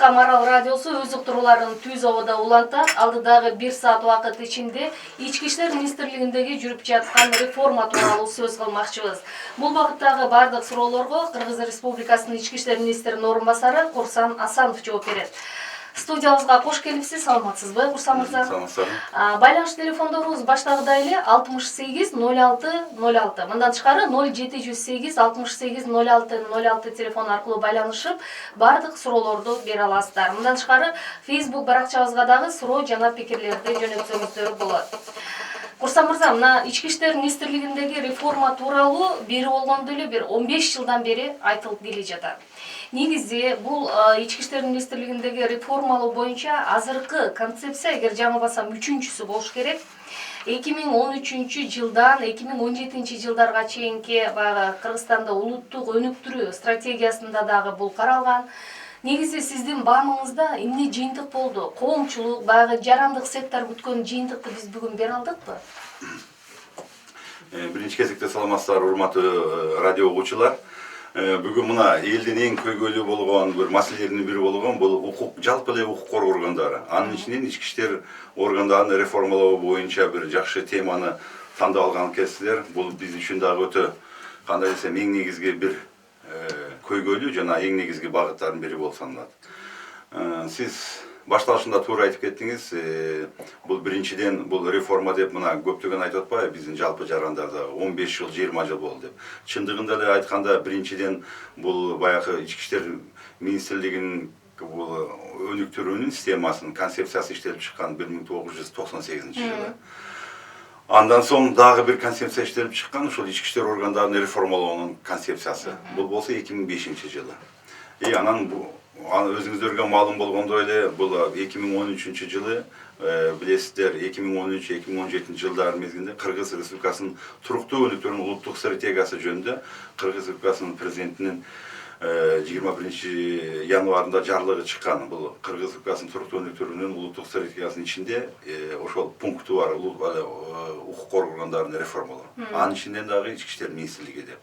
Астана Марал радиосу өз уктурууларын түз абада улантат. Алдыдагы 1 саат убакыт ичинде Ички иштер министрлигиндеги жүрүп жаткан реформа тууралуу сөз кылмакчыбыз. Бул багыттагы бардык суроолорго Кыргыз Республикасынын Ички иштер министринин орун басары Курсан Асанов жооп берет. Студиябызга кош келипсиз, саламатсызбы, Курсан мырза? Байланыш телефондорубуз баштагыдай эле 68 06 06. Мындан тышкары 0708 68 06 06 телефон аркылуу байланышып, бардык суроолорду бере аласыздар. Мындан тышкары Facebook баракчабызга дагы суроо жана пикирлерди жөнөтсөңүздөр болот. Курсан мырза, мына Ички иштер министрлигиндеги реформа тууралуу бери болгондо эле бир 15 жылдан бери айтылып келе жатат. Негизи бул Ички иштер министрлигиндеги реформалоо боюнча азыркы концепция, эгер жаңылбасам, 3-чүсү болуш керек. 2013-жылдан 2017-жылдарга чейинки баягы Кыргызстанда улуттук өнүктүрүү стратегиясында дагы бул каралган. Негизи сиздин баамыңызда эмне жыйынтык болду? Коомчулук, баягы жарандык сектор күткөн жыйынтыкты биз бүгүн бере алдыкпы? Биринчи кезекте саламатсыздар, урматтуу радио угуучулар. Бүгүн мына элдин эң көйгөйлүү болгон бир маселелердин бири болгон бул укук, жалпы эле укук коргоо органдары. Анын ичинен ички иштер органдарын реформалоо боюнча бир жакшы теманы тандап алган экенсиздер. Бул биз үчүн дагы өтө, кандай десем, эң негизги бир көйгөйлүү жана эң негизги багыттардын бири болуп саналат. Сиз башталышында туура айтып кеттиңиз. Бул биринчиден бул реформа деп мына көптөгөн айтып атпайбы, биздин жалпы жарандарда 15 жыл, 20 жыл болду деп. Чындыгында эле айтканда биринчиден бул баягы Ички иштер министрлигинин бул өнүктүрүүнүн системасынын концепциясы иштелип чыккан 1998-жылы. Андан соң дагы бир концепция иштелип чыккан, ушул ички иштер органдарын реформалоонун концепциясы. Бул болсо 2005-жылы. Анан өзүңүздөргө маалым болгондой эле бул 2013-жылы билесиздер, 2013-2017 жылдар мезгилинде Кыргыз Республикасынын туруктуу өнүктүрүүнүн улуттук стратегиясы жөнүндө Кыргыз Республикасынын президентинин 21 январында жарлыгы чыккан. Бул Кыргыз Республикасынын туруктуу өнүктүрүүнүн улуттук стратегиясынын ичинде ошол пункту бар, укук коргоо органдарын реформалоо. Анын ичинде дагы Ички иштер министрлиги деп.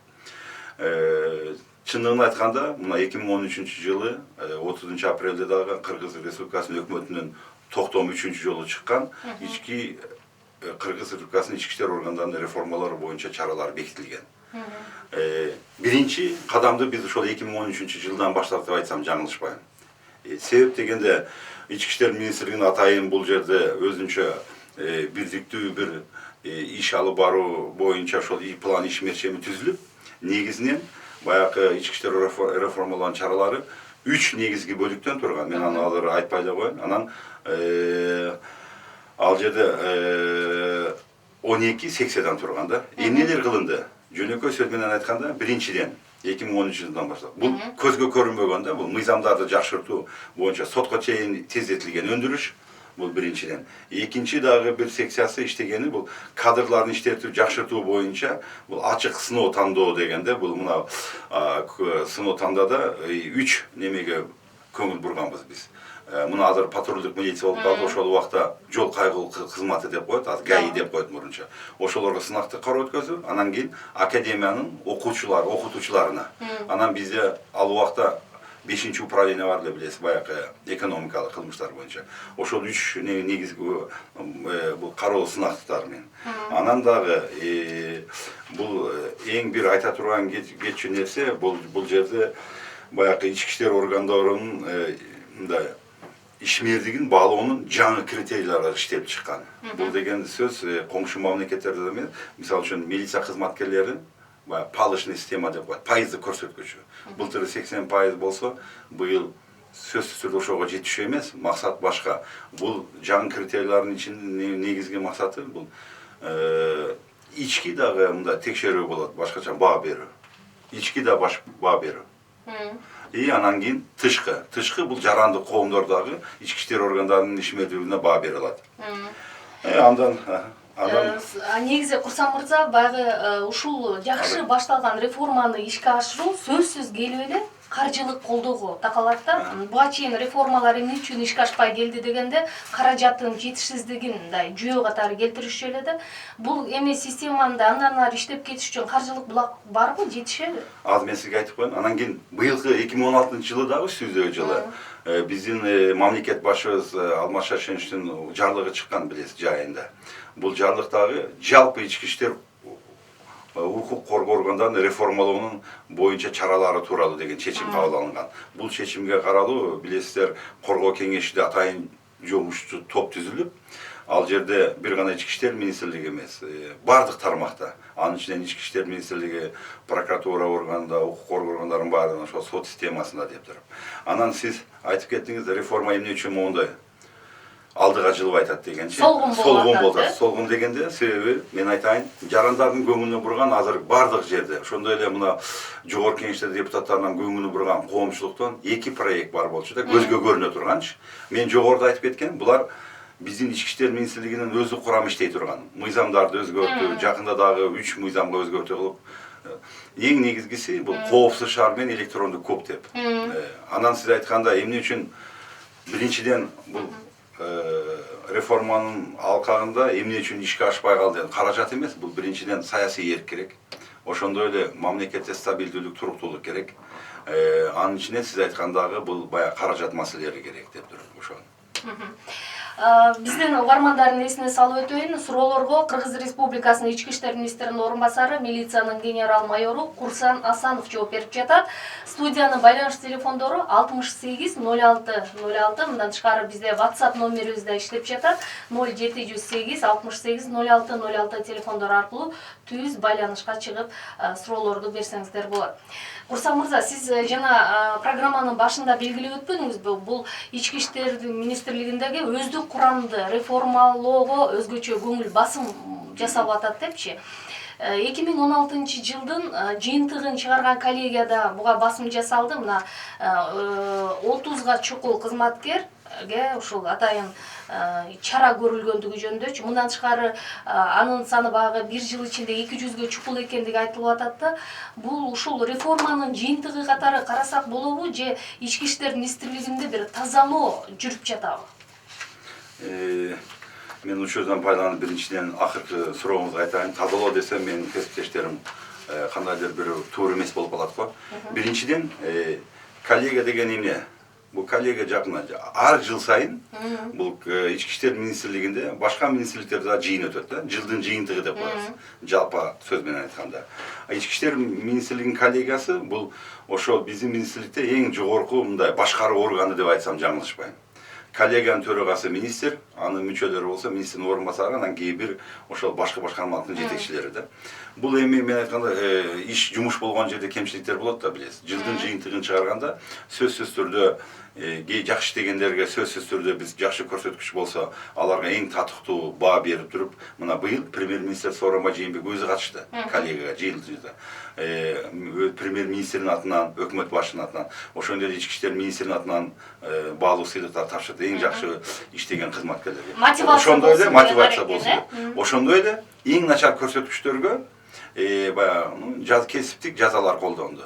Чындыгын айтканда, мына 2013-жылы 30 апрелде дагы Кыргыз Республикасынын өкмөтүнүн токтому 3-жолу чыккан Кыргыз Республикасынын ички иштер органдарын реформалоо боюнча чаралар бекитилген. Биринчи кадамды биз ошол 2013-жылдан баштап деп айтсам жаңылышпайм. Себеп дегенде Ички иштер министрлигинин атайын бул жерде өзүнчө бирдиктүү бир иш алып баруу боюнча ошол план иш мерчеми түзүлүп, негизинен баягы ички иштер реформалоонун чаралары 3 негизги бөлүктөн турган. Мен аны азыр айтпай эле коеюн. Анан ал жерде 12 секциядан турган да. Эмнелер кылынды? Жөнөкөй сөз менен айтканда, биринчиден 2013-жылдан баштап бул көзгө көрүнбөгөн да, бул мыйзамдарды жакшыртуу боюнча сотко чейин тездетилген өндүрүш. Бул биринчиден. Экинчи дагы бир секциясы иштегени бул кадрларын иштетип жакшыртуу боюнча бул ачык сыноо тандоо дегенде, бул мына сыноо тандоодо 3 немеге көңүл бурганбыз биз. Мына азыр патрулдук милиция болуп калды, ошол убакта жол кайгылуу кызматы деп коет, азыр ГАИ деп коет мурунча. Ошолорго сынакты кароо өткөзүү, анан кийин академиянын окутуучуларына. Анан бизде ал убакта 5-чи управление бар эле, билесиз, баягы экономикалык кылмыштар боюнча. Ошол 3 негизги бул кароо сынактар менен. Анан дагы бул эң бир айта турган кетчү нерсе, бул жерде баягы ички иштер органдарынын мындай ишмердигин баалоонун жаңы критерийлери иштелип чыккан. Бул деген сөз коңшу мамлекеттерде эмес, мисалы үчүн милиция кызматкерлери палочный система деп коет, пайызды көрсөткүчү. Былтыр 80% болсо, быйыл сөзсүз түрдө ошого жетишүү эмес, максат башка. Бул жаңы критерийлердин ичинин негизги максаты бул ички дагы мындай текшерүү болот, башкача баа берүү. Ички да баа берүү. Анан кийин тышкы бул жарандык коомдордогу ички иштер органдарынын ишмердүүлүгүнө баа бере алат. Негизи Курсан мырза, баягы ушул жакшы башталган реформаны ишке ашыруу сөзсүз келип эле каржылык колдоого такалат да. Буга чейин реформалар эмне үчүн ишке ашпай келди дегенде каражаттын жетишсиздигин мындай жүйө катары келтиришчү эле да. Бул эми системаны андан ары иштеп кетиш үчүн каржылык булак барбы, жетишеби? Аз мен сизге айтып коеюн. Анан кийин быйылкы 2016 жылы дагы сүзөө жылы биздин мамлекет башыбыз Алмаз Шаршеновичтин жарлыгы чыккан, билесиз, жайында. Бул жарлыктагы жалпы ички иштер укук коргоо органдарын реформалоонун боюнча чаралары тууралуу деген чечим кабыл алынган. Бул чечимге каралуу, билесиздер, коргоо кеңешинде атайын жумушчу топ түзүлүп, ал жерде бир гана ички иштер министрлиги эмес, бардык тармакта, анын ичинен ички иштер министрлиги, прокуратура органында, укук коргоо органдарынын баардыгы ошол сот системасында деп туруп. Анан сиз айтып кеттиңиз, реформа эмне үчүн моундай алдыга жылып айтат дегенчи. Солгун болот. Солгун дегенде себеби мен айтайын, жарандардын көңүлүнө бурган азыр бардык жерде, ошондой эле мына жогорку кеңештер депутаттарынын көңүлүнө бурган коомчулуктан 2 проект бар болчу да, көзгө көрүнө турганчы. Мен жогоруда айтып кеткен, булар биздин ички иштер министрлигинин өздүк курамы иштей турган. Мыйзамдарды өзгөртүү, жакында дагы 3 мыйзамга өзгөртүү кылып, эң негизгиси бул коопсуз шаар менен электрондук код деп. Анан сиз айтканда эмне үчүн биринчиден бул реформанын алкагында эмне үчүн ишке ашпай калды? Каражат эмес, бул биринчиден саясий эрк керек. Ошондой эле мамлекетте стабилдүүлүк, туруктуулук керек. Анын ичинен сиз айткандагы бул баягы каражат маселелери керек деп туруп ошону. Биздин угармандардын эсине салып өтөйүн. Суроолорго Кыргыз Республикасынын ички иштер министринин орун басары, милициянын генерал майору Курсан Асанов жооп берип жатат. Студиянын байланыш телефондору 68 06 06. Мындан тышкары бизде WhatsApp номерибиз да иштеп жатат. 0708 68 06 06 телефондору аркылуу түз байланышка чыгып суроолорду берсеңиздер болот. Курсан мырза, сиз жана программанын башында белгилеп өтпөдүңүзбү? Бул ички иштер министрлигиндеги өздүк курамды реформалоого өзгөчө көңүл басым жасап атат депчи. 2016 жылдын жыйынтыгын чыгарган коллегияда буга басым жасалды. Мына 30га чукул кызматкерге ушул атайын чара көрүлгөндүгү жөнүндө. Мындан тышкары анын саны багы 1 жыл ичинде 200га чукул экендиги айтылып атат да. Бул ушул реформанын жыйынтыгы катары карасак болобу же ички иштер министрлигинде бир тазалоо жүрүп жатабы? Мен ушудан байланып биринчиден акыркы сурооңузга айтайын. Тазалоо десем менин кесиптештерим кандайдыр бир туура эмес болуп калат го. Биринчиден коллега деген эмне? Бул коллега жакында ар жыл сайын бул ички иштер министрлигинде башка министрликтерде жыйын өтөт да. Жылдын жыйынтыгы деп коебуз. Жалпы сөз менен айтканда. Ички иштер министрлигинин коллегиясы бул ошол биздин министрликте эң жогорку мындай башкаруу органы деп айтсам жаңылышпайм. Коллеганын төрагасы министр, анын мүчөлөрү болсо министрдин орун басары, анан кээ-бир ошол башка башкармалыктын жетекчилери да. Бул эми мен айтканда иш жумуш болгон жерде кемчиликтер болот да, билесиз. Жылдын жыйынтыгын чыгарганда сөзсүз түрдө жакшы дегендерге сөзсүз түрдө биз жакшы көрсөткүч болсо, аларга эң татыктуу баа берип туруп, мына быйыл премьер-министр Сооронбай Жээнбеков өзү катышты коллегага жыйылтыда. Премьер-министрдин атынан, өкмөт башчынын атынан, ошондой эле ички иштер министринин атынан баалуу сыйлыктар тапшырды эң жакшы иштеген кызматкерлерге. Ошондой эле мотивация болсун. Ошондой эле эң начар көрсөткүчтөргө баягы кесиптик жазалар колдонду.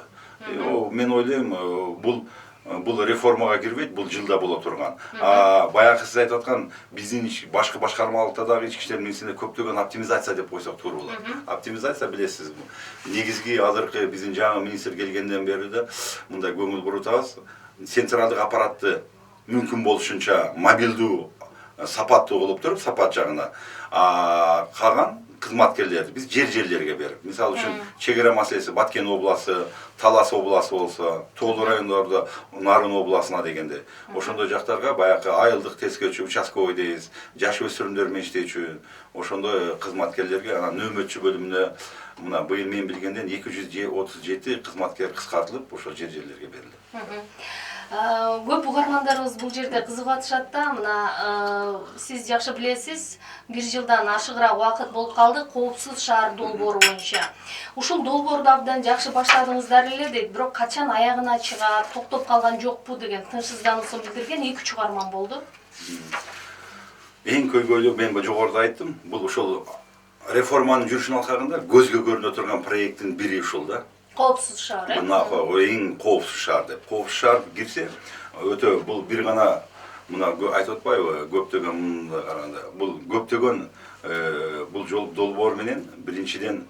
Мен ойлойм, бул реформага кирбейт, бул жылда боло турган. Баягы сиз айтып аткан биздин башка башкармалыкта дагы ички иштер министрлигинде көптөгөн оптимизация деп койсок туура болот. Оптимизация билесиз, негизги азыркы биздин жаңы министр келгенден бери да мындай көңүл бурутабыз. Централдык аппаратты мүмкүн болушунча мобилдүү, сапаттуу кылып туруп, сапат жагына калган кызматкерлерди биз жерлерге берип, мисалы үчүн чек ара маселеси Баткен обласы, Талас обласы болсо, Тоолуу райондордо Нарын обласына дегенде, ошондой жактарга баягы айылдык тескөөчү, участковый дейбиз, жаш өспүрүмдөр менен иштечү, ошондой кызматкерлерге анан нөөмөтчү бөлүмүнө мына быйыл мен билгенден 237 кызматкер кыскартылып, ошол жерлерге берилди. Көп угармандарыбыз бул жерде кызыгып атышат да. Мына сиз жакшы билесиз, 1 жылдан ашыгыраак убакыт болуп калды коопсуз шаар долбоору боюнча. Ушул долбоорду абдан жакшы баштадыңыздар эле дейт, бирок качан аягына чыгат, токтоп калган жокпу деген тынчсыздануусун билдирген 2 угарман болду. Эң көйгөйлүү мен жогоруда айттым, бул ушул реформанын жүрүшүнүн алкагында көзгө көрүнө турган проекттин бири ушул да. Коопсуз шаар, эң коопсуз шаар деп. Коопсуз шаар кирсе, өтө бул бир гана мына айтып атпайбы, көптөгөн караганда. Бул көптөгөн бул жол долбоор менен биринчиден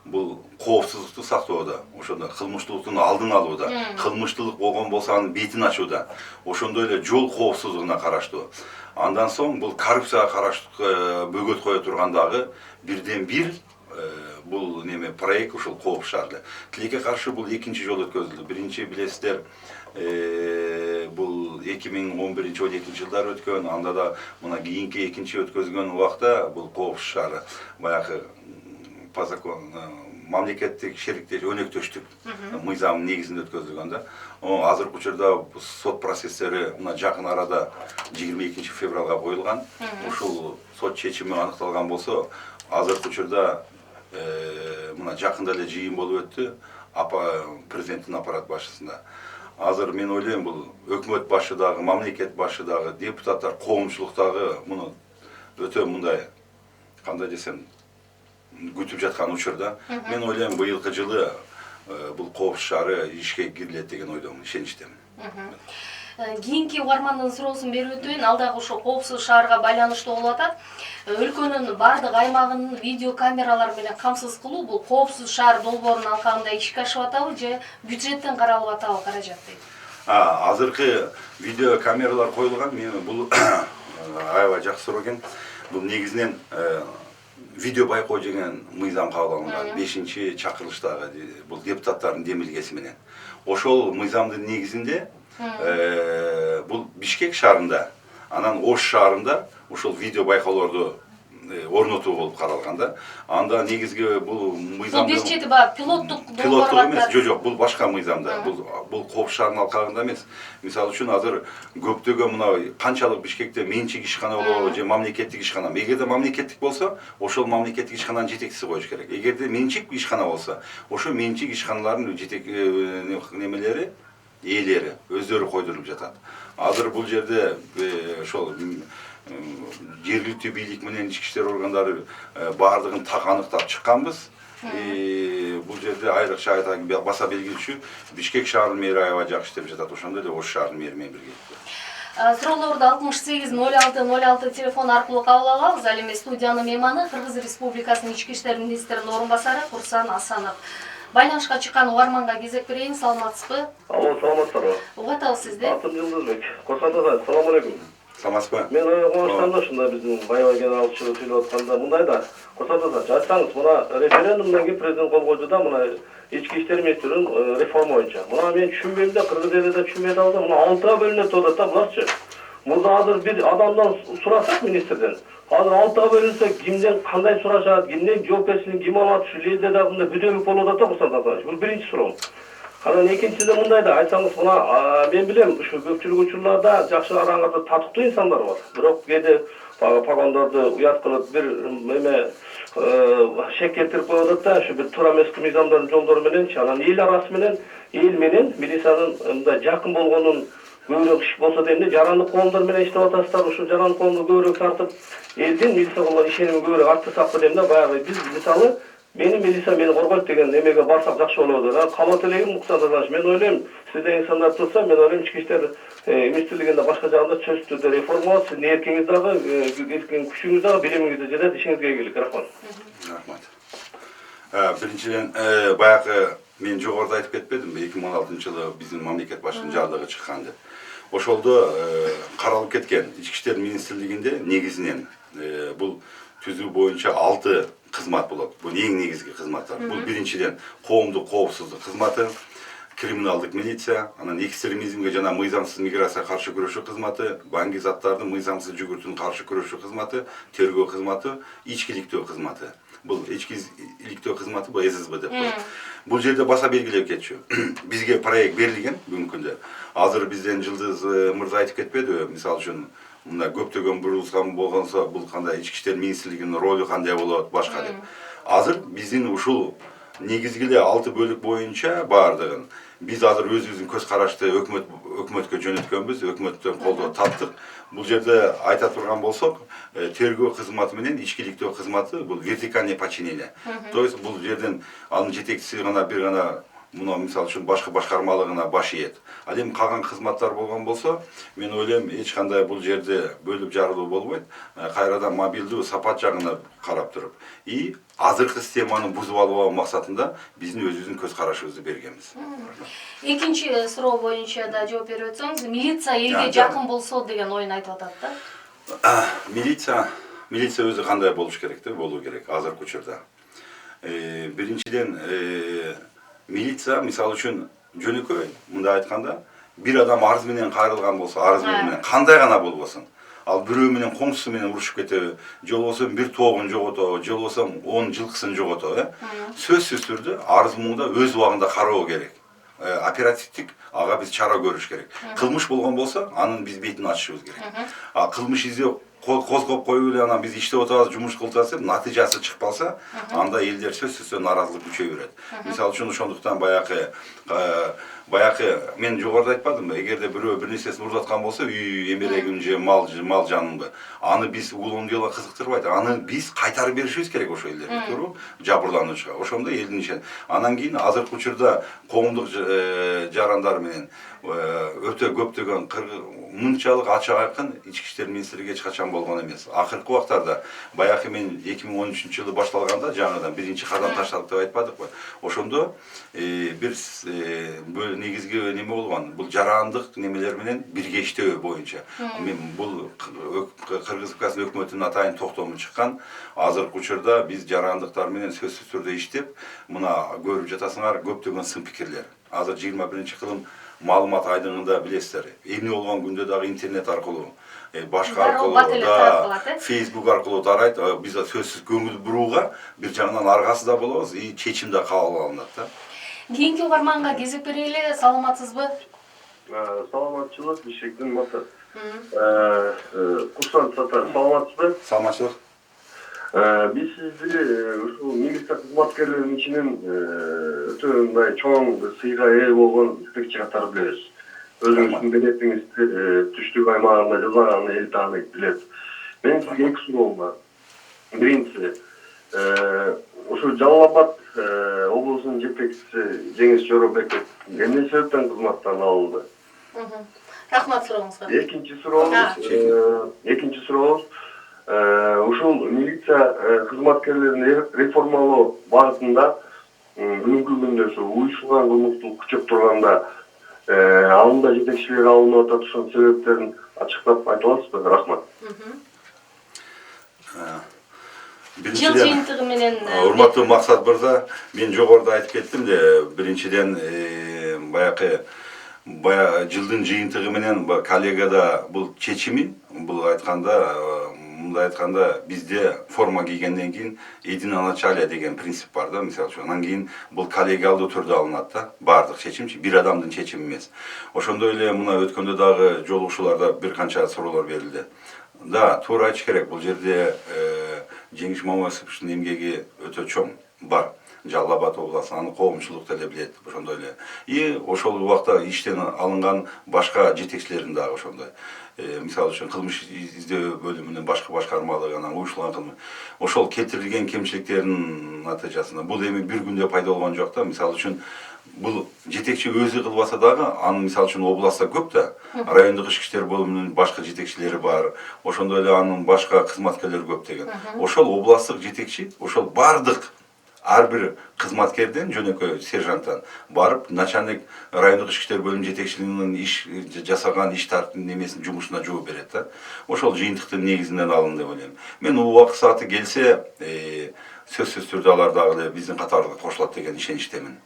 бул коопсуздукту сактоодо, ошондо кылмыштуулуктун алдын алууда, кылмыштуулук болгон болсо анын бетин ачууда, ошондой эле жол коопсуздугуна караштуу. Андан соң бул коррупцияга каршы бөгөт кое тургандагы бирден бир бул неме проект ушул коопсуз шаарда. Тилекке каршы бул экинчи жолу өткөзүлдү. Биринчи билесиздер, бул 2011-12 жылдары өткөн, анда да мына кийинки экинчи өткөзгөн убакта бул коопсуз шаары баягы по закону мамлекеттик шериктер өнөктөштүк мыйзамдын негизинде өткөзүлгөн да. Азыркы учурда сот процесстери мына жакын арада 22 февралга коюлган. Ушул сот чечими аныкталган болсо, азыркы учурда мына жакында эле жыйын болуп өттү президенттин аппарат башчысында. Азыр мен ойлойм, бул өкмөт башы дагы, мамлекет башы дагы, депутаттар, коомчулуктагы муну өтө мындай кандай десем күтүп жаткан учурда. Мен ойлойм, быйылкы жылы бул коопсуз шаары ишке кирилет деген ойдомун, ишеничтемин. Кийинки угармандын суроосун берип өтөйүн. Алдагы ошо коопсуз шаарга байланыштуу болуп атат. Өлкөнүн бардык аймагын видео камералар менен камсыз кылуу бул коопсуз шаар долбоорунун алкагында ишке ашып атабы же бюджеттен каралып атабы каражат дейт? Азыркы видео камералар коюлган. Мен бул аябай жакшы суроо экен. Бул негизинен видео байкоо деген мыйзам кабыл алынган 5-чакырылыштагы бул депутаттардын демилгеси менен. Ошол мыйзамдын негизинде бул Бишкек шаарында, анан Ош шаарында ушул видео байкоолорду орнотуу болуп каралган да. Анда негизги бул мыйзамды бул бир чети баягы пилоттук эмес, жок, бул башка мыйзамда. Бул коопсуз шаарынын алкагында эмес. Мисалы үчүн азыр көптөгөн мына канчалык Бишкекте менчик ишкана болобу же мамлекеттик ишкана. Эгерде мамлекеттик болсо, ошол мамлекеттик ишкананын жетекчиси коюш керек. Эгерде менчик ишкана болсо, ошо менчик ишканалардын жетек немелери, ээлери өздөрү койдурулуп жатат. Азыр бул жерде ошол жергиликтүү бийлик менен ички иштер органдары баардыгын так аныктап чыкканбыз. Бул жерде айрыкча баса белгилечүү Бишкек шаарынын мэри аябай жакшы иштеп жатат, ошондой эле Ош шаарынын мэри менен бирге. Суроолорду 68-06-06 телефон аркылуу кабыл алабыз. Ал эми студиянын мейманы Кыргыз Республикасынын ички иштер министринин орун басары Курсан Асанов. Байланышка чыккан угарманга кезек берейин. Саламатсызбы? Алло, саламатсызбы? Угатабыз сизди. Атым Жылдызбек. Курсан ата, салам алейкум. Саламатсызбы? Мен оңоштанда ушундай биздин аябай генералчы сүйлөп атканда мындайда, Курсан ата, айтсаңыз, мына референдумдан кийин президент кол койду мына ички иштер министринин реформа боюнча. Мына мен түшүнбөйм да, кыргыз эли да түшүнбөй атабыз, мына 6 бөлүнөт деп атат да буларчы. Мурда азыр бир адамдан сурасак министрден, азыр 6 бөлүнсө кимден кандай сурашат, кимден жоопкерчилик ким алат, ушу элде дагы мындай бүдөөлүк болуп атат да Курсан ата. Бул биринчи суроом. Анан экинчиде мындайда айтсаңыз, мына мен билем, ушу көпчүлүк учурларда жакшы араңызда татыктуу инсандар бар. Бирок кээде погондорду уят кылып бир эме шек келтирип коюп атат да, ушу бир туура эмес мыйзамдардын жолдору мененчи, анан эл арасы менен, эл менен милициянын мындай жакын болгонун көбүрөөк иш болсо дейм да, жарандык коомдор менен иштеп атасыздар, ушу жарандык коомду көбүрөөк тартып, элдин милицияга болгон ишенимин көбүрөөк арттырсак дейм да, баягы биз мисалы мени милиция мени коргойт деген эмеге барсак жакшы болот. Кабат элегим Муктар Тазанович, мен ойлойм, сиздей инсандар турса, мен ойлойм ички иштер министрлигинде башка жагында чөч түрдө реформалап, сиздин эркиңиз дагы, эркин күчүңүз дагы, билимиңиз да жетет, ишиңизге ийгилик. Рахмат. Рахмат. Биринчиден баягы мен жогоруда айтып кетпедимби, 2016-жылы биздин мамлекет башчынын жардыгы чыккан деп. Ошолдо каралып кеткен ички иштер министрлигинде негизинен бул түзүү боюнча 6 кызмат болот. Бул эң негизги кызматтар. Бул биринчиден коомдук коопсуздук кызматы, криминалдык милиция, анан экстремизмге жана мыйзамсыз миграцияга каршы күрөшүү кызматы, банки заттардын мыйзамсыз жүгүртүүнүн каршы күрөшүү кызматы, тергөө кызматы, ичкиликтөө кызматы. Бул ичкиликтөө кызматы бул ССБ деп коет. Бул жерде баса белгилеп кетчү. Бизге проект берилген бүгүнкү күндө. Азыр бизден Жылдыз мырза айтып кетпедиби? Мисалы үчүн мына көптөгөн бурулган болгонсо бул кандай ички иштер министрлигинин ролу кандай болот, башка деп. Азыр биздин ушул негизги эле 6 бөлүк боюнча баардыгын биз азыр өзүбүздүн көз карашты өкмөт өкмөткө жөнөткөнбүз, өкмөттөн колдоо таптык. Бул жерде айта турган болсок, тергөө кызматы менен ичкиликтөө кызматы бул вертикальный подчинение. То есть бул жерден анын жетекчиси гана бир гана мына мисалы үчүн башкы башкармалыгына баш ийет. Ал эми калган кызматтар болгон болсо, мен ойлойм эч кандай бул жерде бөлүп жарылуу болбойт. Кайрадан мобилдүү сапат жагына карап туруп, и азыркы системаны бузуп алуу максатында биздин өзүбүздүн көз карашыбызды бергенбиз. Экинчи суроо боюнча да жооп берип өтсөңүз, милиция элге жакын болсо деген оюн айтып атат да. Милиция өзү кандай болуш керек да, болуу керек азыркы учурда. Биринчиден милиция мисалы үчүн жөнөкөй мындай айтканда, бир адам арыз менен кайрылган болсо, арыз менен кандай гана болбосун, ал бирөө менен коңшусу менен урушуп кетеби, же болбосо бир тоогун жоготобу, же болбосо 10 жылкысын жоготобу, сөзсүз түрдө арыз муңда өз убагында кароо керек. Оперативдик ага биз чара көрүш керек. Кылмыш болгон болсо, анын биз бетин ачышыбыз керек. Кылмыш издөө козгоп коюп эле анан биз иштеп атабыз, жумуш кылып атабыз деп натыйжасы чыкпаса, анда элдер сөзсүз нааразылык күчөй берет. Мисалы үчүн ошондуктан баягы мен жогоруда айтпадымбы, эгерде бирөө бир нерсесин урдаткан болсо, үй эмерегим же мал жанымды, аны биз улуу дело кызыктырбайт. Аны биз кайтарып беришибиз керек ошо элдерге, туура? Жабырлануучуга. Ошондо элдин ишен. Анан кийин азыркы учурда коомдук жарандар менен өтө көптөгөн мынчалык ачык айкын ички иштер министрлиги эч качан болгон эмес. Акыркы убактарда баягы мен 2013-жылы башталганда жаңыдан биринчи кадам ташталды деп айтпадыкпы? Ошондо бир негизги неме болгон. Бул жарандык немелер менен бирге иштөө боюнча. Мен бул Кыргыз Республикасынын өкмөтүнүн атайын токтому чыккан. Азыркы учурда биз жарандыктар менен сөзсүз түрдө иштеп, мына көрүп жатасыңар көптөгөн сын пикирлер. Азыр 21-кылым маалымат айдыңында билесиздер. Эмне болгон күндө дагы интернет аркылуу, башка аркылуу, Facebook аркылуу тарайт. Биз сөзсүз көңүл бурууга бир жагынан аргасыз да болобуз, и чечим да кабыл алынат да. Кийинки угарманга кезек берели, саламатсызбы? Саламатчылык, Бишектин Мата. Курсан Сатар, саламатсызбы? Саламатчылык. Биз сизди ушул милиция кызматкерлеринин ичинен өтө мындай чоң сыйга ээ болгон жетекчи катары билебиз. Өзүңүздүн белетиңизди түштүк аймагында жасаганын эл таанып билет. Менин сизге эки суроом бар. Биринчиси, ошо Жалал Абад облусунун жетекчиси Жеңиш Жоробеков эмне себептен кызматтан алынды? Рахмат сурооңузга. Экинчи сурообуз, ушул милиция кызматкерлерин реформалоо багытында бүгүнкү күндө уюшулган кылмыштуу күчөп турганда алында жетекчилер алынып атат, ошонун себептерин ачыктап айта аласызбы? Рахмат. Жыл жыйынтыгы менен урматтуу Максат мырза, мен жогоруда айтып кеттим де, биринчиден баягы жылдын жыйынтыгы менен коллегада бул чечими, бул мындай айтканда бизде форма кийгенден кийин единоначалие деген принцип бар да, мисалы үчүн. Анан кийин бул коллегиалдуу түрдө алынат да, бардык чечимчи бир адамдын чечими эмес. Ошондой эле мына өткөндө дагы жолугушууларда бир канча суроолор берилди. Да, туура айтыш керек, бул жерде Жеңиш Мамасовичтин эмгеги өтө чоң бар. Жалал Абад областы, аны коомчулук деле билет, ошондой эле. И ошол убакта иштен алынган башка жетекчилерин дагы ошондой. Мисалы үчүн кылмыш издөө бөлүмүнүн башкы башкармалыгы, анан уюшулган кылмыш. Ошол келтирилген кемчиликтердин натыйжасында бул эми бир күндө пайда болгон жок да. Мисалы үчүн бул жетекчи өзү кылбаса дагы, анын мисалы үчүн областта көп да, райондук ички иштер бөлүмүнүн башка жетекчилери бар. Ошондой эле анын башка кызматкерлери көп деген. Ошол областтык жетекчи, ошол бардык ар бир кызматкерден жөнөкөй сержанттан барып начальник райондук ички иштер бөлүмүнүн жетекчилигинин иш жасаган иш тартибин немесин жумушуна жооп берет да. Ошол жыйынтыктын негизинен алынды деп ойлойм. Мен убакыт сааты келсе, сөзсүз түрдө алар дагы эле биздин катарга кошулат деген ишеничтемин.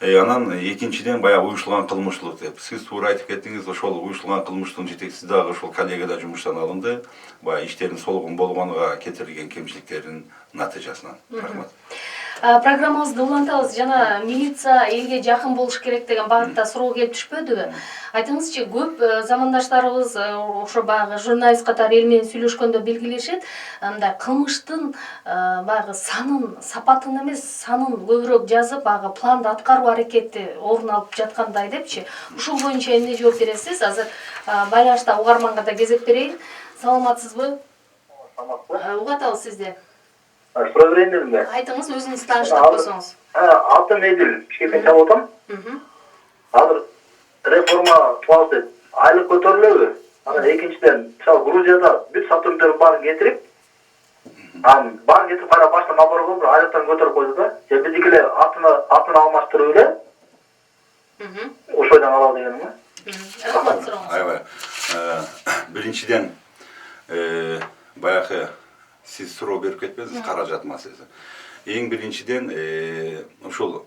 Анан экинчиден баягы уюшулган кылмыштуулук деп сиз туура айтып кеттиңиз, ошол уюшулган кылмыштын жетекчиси дагы ошол коллегада жумуштан алынды. Баягы иштерин солгун болгонуга келтирилген кемчиликтердин натыйжасынан. Рахмат. Программабызды улантабыз. Жана милиция элге жакын болуш керек деген багытта суроо келип түшпөдүбү? Айтыңызчы, көп замандаштарыбыз ошо баягы журналист катары эл менен сүйлөшкөндө белгилешет, мындай кылмыштын баягы санын, сапатын эмес, санын көбүрөөк жазып, баягы планды аткаруу аракети орун алып жаткандай депчи. Ушул боюнча эмне жооп бересиз? Азыр байланышта угарманга да кезек берейин. Саламатсызбы? Угат алып сизди. Суроо берейин дедим да. Айтыңыз, өзүңүз тааныштырып койсоңуз. Атым Эдил, Бишкектен чалып атам. Азыр реформа тууралуу айлык көтөрүлөбү? Анан экинчиден, мисалы Грузияда бүт сотрудниктер баарын кетирип, анан баарын кетирип кайра баштан наоборот бир айлыктан көтөрүп койду да. Же биздикилер атын алмаштырып эле. Ошойдан алалы дегеним го. Рахмат сурооңуз. Аябай. Биринчиден баягы сиз суроо берип кетпедиңиз, каражат маселеси. Эң биринчиден ушул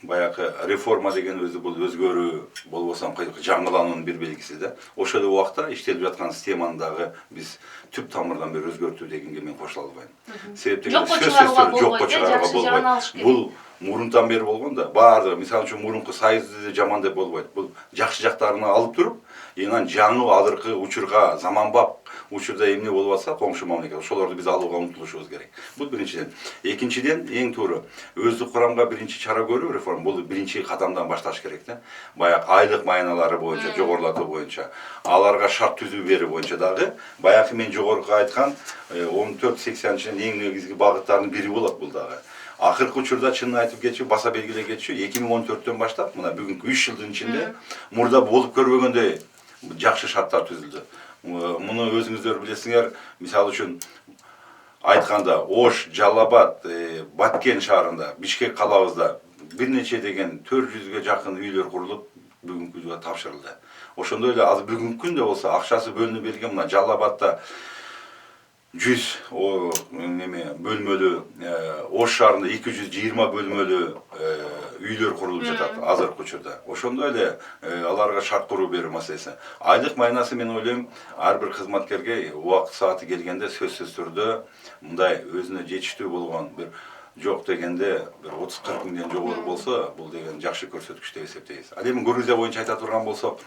баягы реформа деген өзү бул өзгөрүү болбосо жаңылануунун бир белгиси да. Ошол эле убакта иштелип жаткан системаны дагы биз түп тамырдан бери өзгөртүү дегенге мен кошула албайм. Себептен Жокко чыгарууга болбойт. Бул мурунтан бери болгон да. Баардыгы, мисалы үчүн мурунку союзду жаман деп болбойт. Бул жакшы жактарын алып туруп, анан жаңы азыркы учурга заманбап учурда эмне болуп атса, коңшу мамлекет ошолорду биз алууга умтулушубуз керек. Бул биринчиден. Экинчиден, эң туура өздүк курамга биринчи чара көрүү реформа. Бул биринчи кадамдан башташ керек да. Баягы айлык майналары боюнча, жогорулатуу боюнча, аларга шарт түзүү берүү боюнча дагы баягы мен жогорку айткан 14-80-чы эң негизги багыттардын бири болот бул дагы. Акыркы учурда чынын айтып кетчү, баса белгилей кетчү, 2014-төн баштап, мына бүгүнкү 3 жылдын ичинде мурда болуп көрбөгөндөй жакшы шарттар түзүлдү. Муну өзүңүздөр билесиңер, мисалы үчүн айтканда Ош, Жалал-Абад, Баткен шаарында, Бишкек калабызда бир нече деген 400ге жакын үйлөр курулуп бүгүнкү күнгө тапшырылды. Ошондой эле азыр бүгүнкү күндө болсо акчасы бөлүнүп берилген мына Жалал-Абадда 100 бөлмөлүү, Ош шаарында 220 бөлмөлүү үйлөр курулуп жатат азыркы учурда. Ошондой эле аларга шарт куруу берүү маселеси. Айлык майнасы мен ойлойм, ар бир кызматкерге убакыт сааты келгенде сөзсүз түрдө мындай өзүнө жетиштүү болгон бир жок дегенде бир 30-40 миңден жогору болсо, бул деген жакшы көрсөткүч деп эсептейбиз. Ал эми Грузия боюнча айта турган болсок,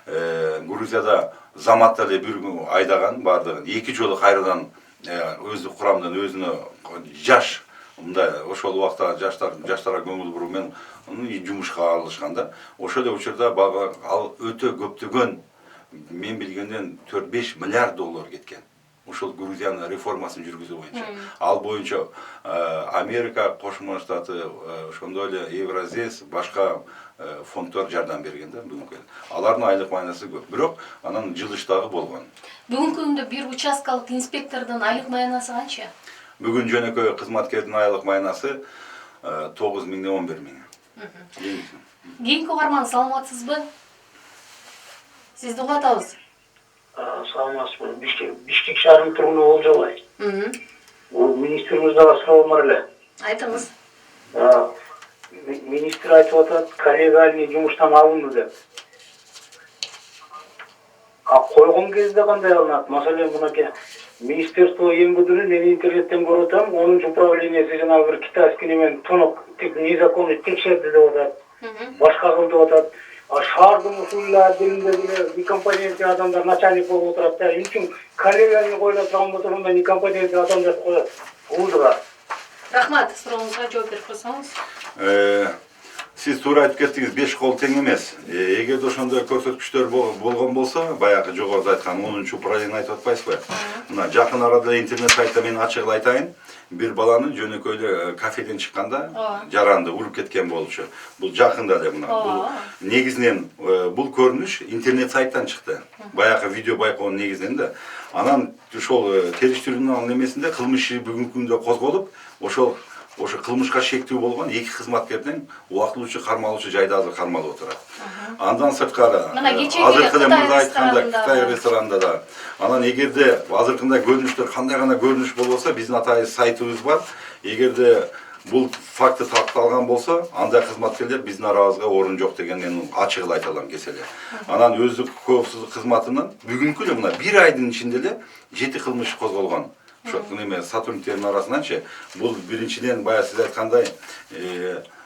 Грузияда заматта эле бир күн айдаган бардыгын 2 жолу кайрадан өздүк курамдан өзүнө жаш мындай ошол убакта жаштарга көңүл буруу менен жумушка алышкан да. Ошол эле учурда ал өтө көптөгөн, мен билгенден 4-5 миллиард доллар кеткен. Ошол Грузиянын реформасын жүргүзүү боюнча. Ал боюнча Америка Кошмо Штаты, ошондой эле Евразес, башка фонддор жардам берген да бүгүнкү. Алардын айлык майнасы көп. Бирок анан жылыштагы болгон. Бүгүнкү күндө бир участкалык инспектордун айлык майнасы канча? Бүгүн жөнөкөй кызматкердин айлык майнасы 9 миңден 11 миң. Кийинки угарман, саламатсызбы? Сизди угатабыз. Саламатсызбы. Бишкек шаарынын тургуну Олжобай. Бул министрибиз дагы суроом бар эле. Айтыңыз. Министр айтып атат, коллегиальный жумуштан алынды деп. Койгон кезде кандай алынат? Маселен, мынакей Министерство МВДны мен интернеттен көрүп атам, 10-чу управлениясы жана бир китайский немен тонок незаконный текшерди деп атат. Башка кылды деп атат. Шаардын ушул отделинде деле некомпетентный адамдар начальник болуп отурат да. Үчүн коллегиальный коюла турган болсо, мындай некомпетентный адамдар коет. Уулдуга. Рахмат, сурооңузга жооп берип койсоңуз. Сиз туура айтып кеттиңиз, 5 кол тең эмес. Эгерде ошондой көрсөткүчтөр болгон болсо, баягы жогоруда айткан 10-чу управление айтып атпайсызбы? Мына жакын арада интернет сайтта мен ачыгыл айтайын. Бир баланы жөнөкөйлө кафеден чыкканда жаранды, уруп кеткен болчу. Бул жакында эле мына. Бул негизинен бул көрүнүш интернет сайттан чыкты. Баягы видео байкоонун негизинен да. Анан ошол териштирүүнүн немесинде кылмыш иши бүгүнкү күндө козголуп, ошо кылмышка шектүү болгон 2 кызматкердин убактылуучу кармалуучу жайда азыр кармалып отурат. Андан сырткары азыркы эле мурда айтканда Кытай ресторанында да. Анан эгерде азыркындай көрүнүштөр кандай гана көрүнүш болбосо, биздин атайын сайтыбыз бар. Эгерде бул факты такталган болсо, андай кызматкерлер биздин арабызга орун жок деген мен ачыгыл айта алам кеселе. Анан өздүк коопсуздук кызматынын бүгүнкү эле мына 1 айдын ичинде эле 7 кылмыш козголгон. ошол неме сотрудниктердин арасынанчы бул биринчиден баягы сиз айткандай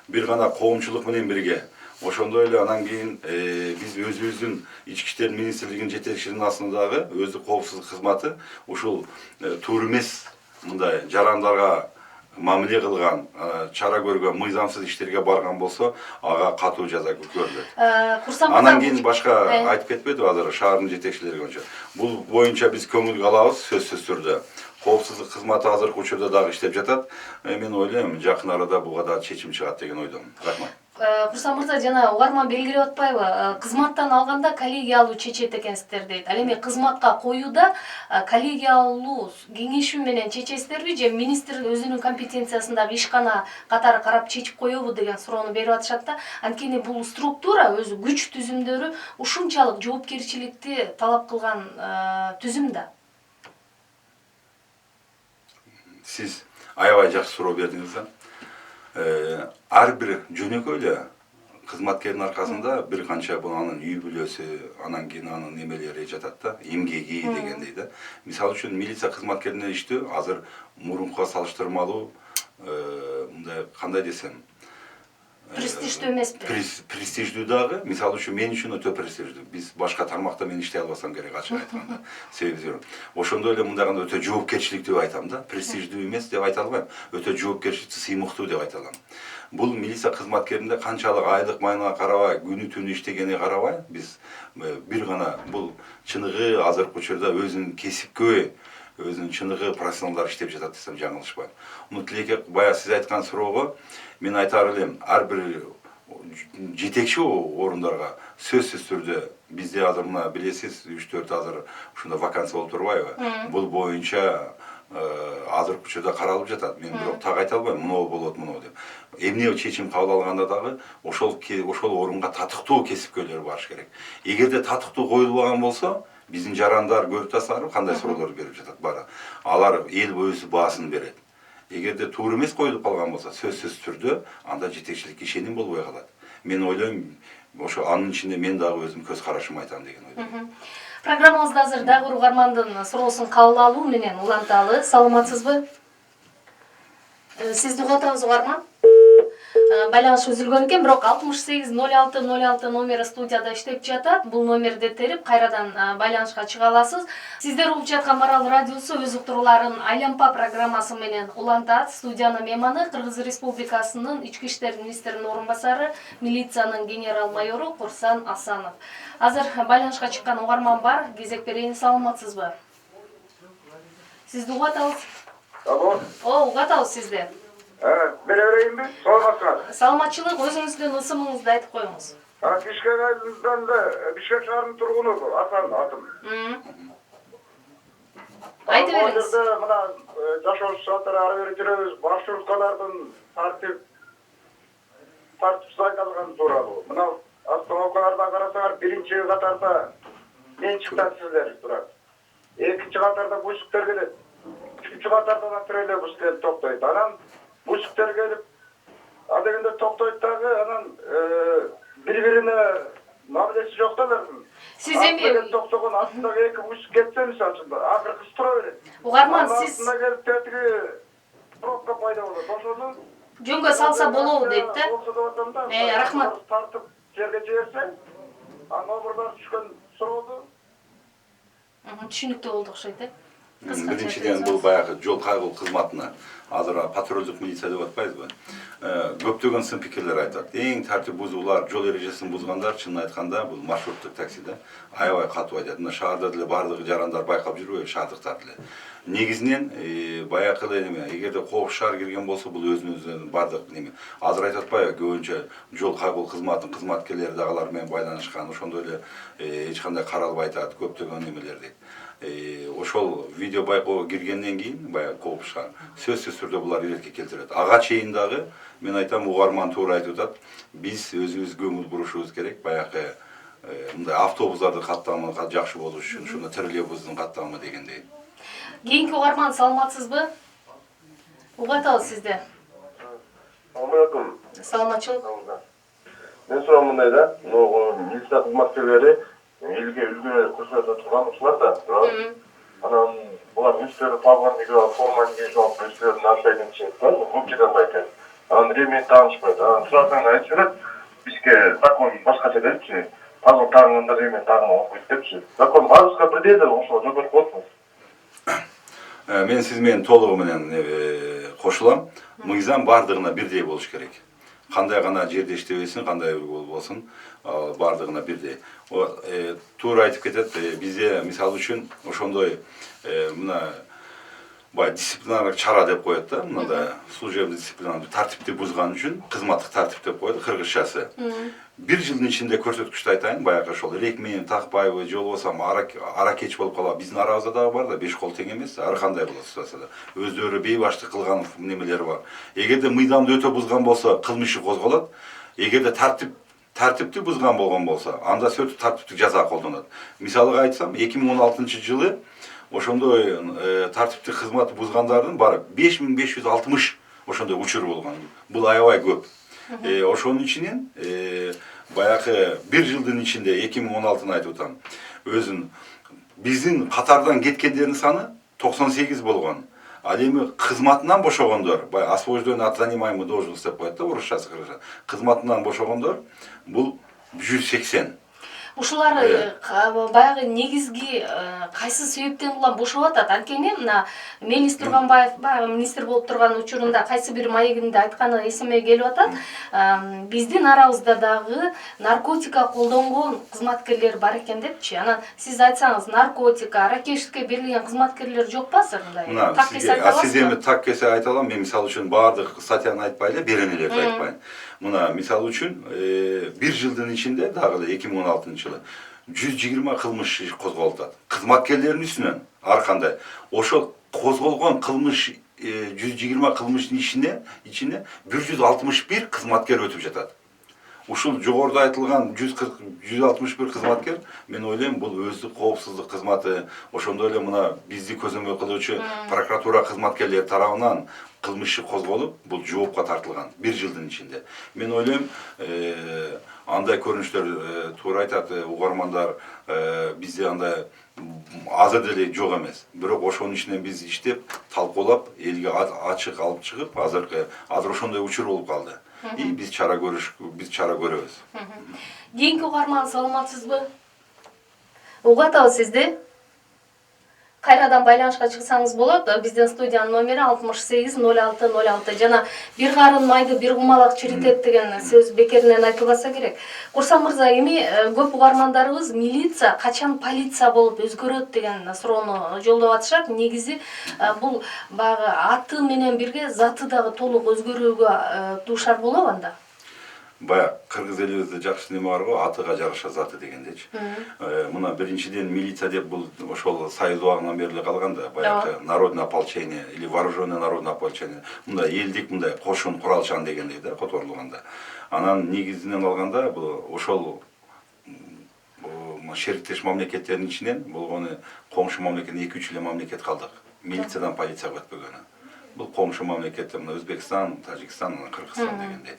бир гана коомчулук менен бирге ошондой эле анан кийин биз өзүбүздүн ички иштер министрлигинин жетекчилигинин астындагы өздүк коопсуздук кызматы ушул туура эмес мындай жарандарга мамиле кылган, чара көргөн, мыйзамсыз иштерге барган болсо, ага катуу жаза көрүлөт. Анан кийин башка айтып кетпедиби азыр шаардын жетекчилери боюнча. Бул боюнча биз көңүлгө алабыз сөзсүз түрдө. Коопсуздук кызматы азыркы учурда дагы иштеп жатат. Мен ойлойм, жакын арада буга да чечим чыгат деген ойдомун. Рахмат. Курсан мырза жана угарман белгилеп атпайбы? Кызматтан алганда коллегиялуу чечет экенсиздер дейт. Ал эми кызматка коюуда коллегиялуу кеңешүү менен чечесиздерби же министр өзүнүн компетенциясындагы ишкана катары карап чечип коебу деген суроону берип атышат да. Анткени бул структура өзү күч түзүмдөрү ушунчалык жоопкерчиликти талап кылган түзүм да. Сиз аябай жакшы суроо бердиңиз да. Ар бир жөнөкөй эле кызматкердин аркасында бир канча анын үй бүлөсү, анан кийин анын немелери жатат да, эмгеги дегендей да. Мисалы үчүн милиция кызматкерине иштөө азыр мурункуга салыштырмалуу мындай кандай десем, престиждүү эмеспи? Престиждүү дагы, мисалы үчүн мен үчүн өтө престиждүү. Биз башка тармакта мен иштей албасам керек, ачык айтканда. Себеби ошондой эле мындай өтө жоопкерчиликтүү деп айтам да. Престиждүү эмес деп айта албайм. Өтө жоопкерчиликтүү, сыймыктуу деп айта алам. Бул милиция кызматкеринде канчалык айлык майына карабай, күнү түнү иштегенине карабай, биз бир гана бул чыныгы азыркы учурда өзүнүн кесипкөй, өзүнүн чыныгы профессионалдар иштеп жатат десем жаңылышпайм. Муну тилекке баягы сиз айткан суроого мен айтар элем, ар бир жетекчи орундарга сөзсүз түрдө бизде азыр мына билесиз 3-4 азыр ушундай вакансия болуп турбайбы? Бул боюнча азыркы учурда каралып жатат. Мен бирок так айта албайм, мынау болот, мынау деп. Эмне чечим кабыл алганда дагы ошол орунга татыктуу кесипкөйлөр барыш керек. Эгерде татыктуу коюлбаган болсо, биздин жарандар көрүп атасыңарбы кандай суроолор берип жатат баары. Алар эл өзү баасын берет. Эгерде туура эмес коюлуп калган болсо, сөзсүз түрдө анда жетекчиликке ишеним болбой калат. Мен ойлойм, ошо анын ичинде мен дагы өзүм көз карашымды айтам деген ойдомун. Программабызда азыр дагы бир угармандын суроосун кабыл алуу менен уланталы. Саламатсызбы? Сизди угуп атабыз, угарман. Байланыш үзүлгөн экен, бирок 680606 номери студияда иштеп жатат. Бул номерди терип кайрадан байланышка чыга аласыз. Сиздер угуп жаткан Марал радиосу өз уктурууларын Айлампа программасы менен улантат. Студиянын мейманы Кыргыз Республикасынын Ички иштер министринин орун басары, милициянын генерал майору Курсан Асанов. Азыр байланышка чыккан угарман бар. Кезек берейин, саламатсызбы? Сизди угуп атабыз. Алло. Угуп атабыз сизди. Бере берейинби? Саламатсызбы? Саламатчылык, өзүңүздүн ысымыңызды айтып коюңуз. Бишкек айылынан да Бишкек шаарынын тургуну Асан атым. Айтып бериңиз. Мына жашоочу сааттар ары бери жүрөбүз. Маршруткалардын тартипсиз айдалганы тууралуу. Мына остановкаларда карасаңар, биринчи катарда менчик таксилер турат. Экинчи катарда бусиктер келет. Үчүнчү катарда да троллейбус бус келип токтойт. Анан бусиктер келип адегенде токтойт дагы, анан бири-бирине мамилеси жок да алардын. Сиз эми токтогон астындагы эки бусик кетсе мисалы үчүн акыры кыз тура берет. Угарман, сиз астында келип тетиги пробка пайда болот. Ошону жөнгө салса болобу дейт да. Рахмат. Тартып жерге жиберсе, номерлар түшкөн суроону түшүнүктүү болду окшойт, Биринчиден бул баягы жол кайгылуу кызматына азыр патрулдук милиция деп атпайбызбы? Көптөгөн сын пикирлер айтат. Эң тартип бузуулар, жол эрежесин бузгандар чынын айтканда бул маршруттук таксиде аябай катуу айтат. Мына шаарда деле бардыгы жарандар байкап жүрбөйбү, шаардыктар деле. Негизинен баягы эле неме, эгерде коопсуз шаар кирген болсо, бул өзүнүн бардык неме. Азыр айтып атпайбы, көбүнчө жол кайгылуу кызматтын кызматкерлери дагы алар менен байланышкан, ошондой эле эч кандай каралбай атат, көптөгөн немелерди. Ошол видео байкоого киргенден кийин баягы коопсузга сөзсүз түрдө булар иретке келтирет. Ага чейин дагы мен айтам, угарман туура айтып атат. Биз өзүбүз көңүл бурушубуз керек. Баягы мындай автобустардын каттамы жакшы болуш үчүн, ушуну троллейбустун каттамы дегендей. Кийинки угарман, саламатсызбы? Угуп атабыз сизди. Саламатым. Саламатчылык. Мен суроом мындай да, милиция кызматкерлери элге үлгү көрсөтүп турган ушулар да, анан булар өздері полковнигі форманы киіп алып өздерінің начальник шығып мукидан айтады. Анан ремень тағынышпайды. Анан сразу айтып береді, бізге закон басқаша деді, погон тағынғанда ремень тағына оқиды депші. Закон барлыққа бірдей де ошол жөбір болсын. Мен сізмен толығыменен қосылам. Мыйзам бардығына бірдей болуш керек. Қандай ғана жерде иштебесин, қандай болсын, бардығына бірдей. Тура айтып кетет, бізде мисал үчүн ошондой мына дисциплинарлык чара деп коет да, мындай служебный дисциплинарлык тартипти бузган үчүн кызматтык тартип деп коет кыргызчасы. 1 жылдын ичинде көрсөткүчтү айтайын, баягы ошол рекмен такпайбы, жол болсам аракеч болуп калат. Биздин арабызда дагы бар да, 5 кол тең эмес, ар кандай болот ситуацияда. Өздөрү бейбаштык кылган немелери бар. Эгерде мыйзамды өтө бузган болсо, кылмышы козголот. Эгерде тартипти бузган болгон болсо, анда сөтүп тартиптик жаза колдонот. Мисалга айтсам, 2016-жылы ошондой тартиптик кызмат бузгандардын бары 5560 ошондой учур болгон. Бул аябай көп. Ошонун ичинен баягы 1 жылдын ичинде 2016-ны айтып атам. Өзүн биздин катардан кеткендердин саны 98 болгон. Ал эми кызматынан бошогондор, баягы освобождение от занимаемой должности деп коет да орусчасы. Кызматынан бошогондор бул 180. Ушулар баягы негизги кайсы себептен улам бошоп атат? Анткени мына Мелис Турганбаев баягы министр болуп турган учурунда кайсы бир маегинде айтканы эсиме келип атат. Биздин арабызда дагы наркотика колдонгон кызматкерлер бар экен депчи. Анан сиз айтсаңыз, наркотика, аракешикке берилген кызматкерлер жок ба сырында? Так эсе айта аласызбы? Сиз эми так эсе айта алам. Мен мисалы үчүн баардык статьяны айтпай эле, беренелерди айтпайын. Мына мисалы үчүн 1 жылдын ичинде дагы 2016-жылы 120 кылмыш козголуп атат. Кызматкерлердин үстүнөн ар кандай. Ошол козголгон кылмыш 120 кылмыштын ичине 161 кызматкер өтүп жатат. Ушул жогоруда айтылган 161 кызматкер, мен ойлойм, бул өздүк коопсуздук кызматы, ошондой эле мына бизди көзөмөл кылуучу прокуратура кызматкерлери тарабынан кылмышы козголуп, бул жоопко тартылган 1 жылдын ичинде. Мен ойлойм, андай көрүнүштөр туура айтат угармандар, бизде андай азыр деле жок эмес. Бирок ошонун ичинен биз иштеп, талкуулап, элге ачык алып чыгып, азыр ошондой учур болуп калды. Биз чара көрөбүз. Кийинки угарман саламатсызбы? Угуп атабыз сизди. Кайрадан байланышка чыксаңыз болот. Биздин студиянын номери 680606. Жана бир карын майды бир кумалак чиритет деген сөз бекеринен айтылбаса керек. Курсан мырза, эми көп угармандарыбыз милиция качан полиция болуп өзгөрөт деген суроону жолдоп атышат. Негизи бул баягы аты менен бирге заты дагы толук өзгөрүүгө дуушар болобу анда? Баягы кыргыз элибизде жакшы неме бар го, атыга жараша заты дегендечи. Мына биринчиден милиция деп бул ошол Союз убагынан бери калган да, баягы народное ополчение или вооруженное народное ополчение. Мында элдик мындай кошун куралчан дегендей да которулганда. Анан негизинен алганда бул ошол шериктеш мамлекеттердин ичинен болгону коңшу мамлекеттен 2-3 эле мамлекет калдык. Милициядан полицияга өтпөгөнү. Бул коңшу мамлекеттер, мына Өзбекстан, Тажикстан, Кыргызстан дегендей.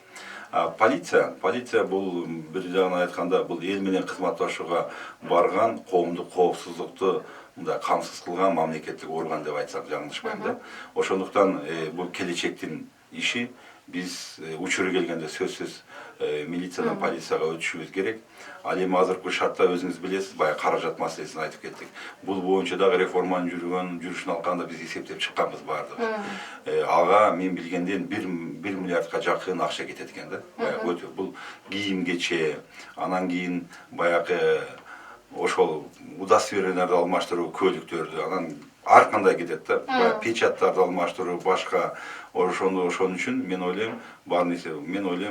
Полиция бул бир жагынан айтканда бул эл менен кызматташууга барган, коомдук коопсуздукту мындай камсыз кылган мамлекеттик орган деп айтсак жаңылышпайм да. Ошондуктан бул келечектин иши, биз учуру келгенде сөзсүз милициядан полицияга өтүшүбүз керек. Ал эми азыркы шартта өзүңүз билесиз, баягы каражат маселесин айтып кеттик. Бул боюнча дагы реформанын жүрүшүн алганда биз эсептеп чыкканбыз бардыгы. Ага мен билгенден 1 миллиардка жакын акча кетет экен да. Баягы өтө бул кийим-кече, анан кийин баягы ошол удостоверенияларды алмаштыруу, көлүктөрдү, анан ар кандай кетет да. Баягы печаттарды алмаштыруу, башка ошондон үчүн мен ойлойм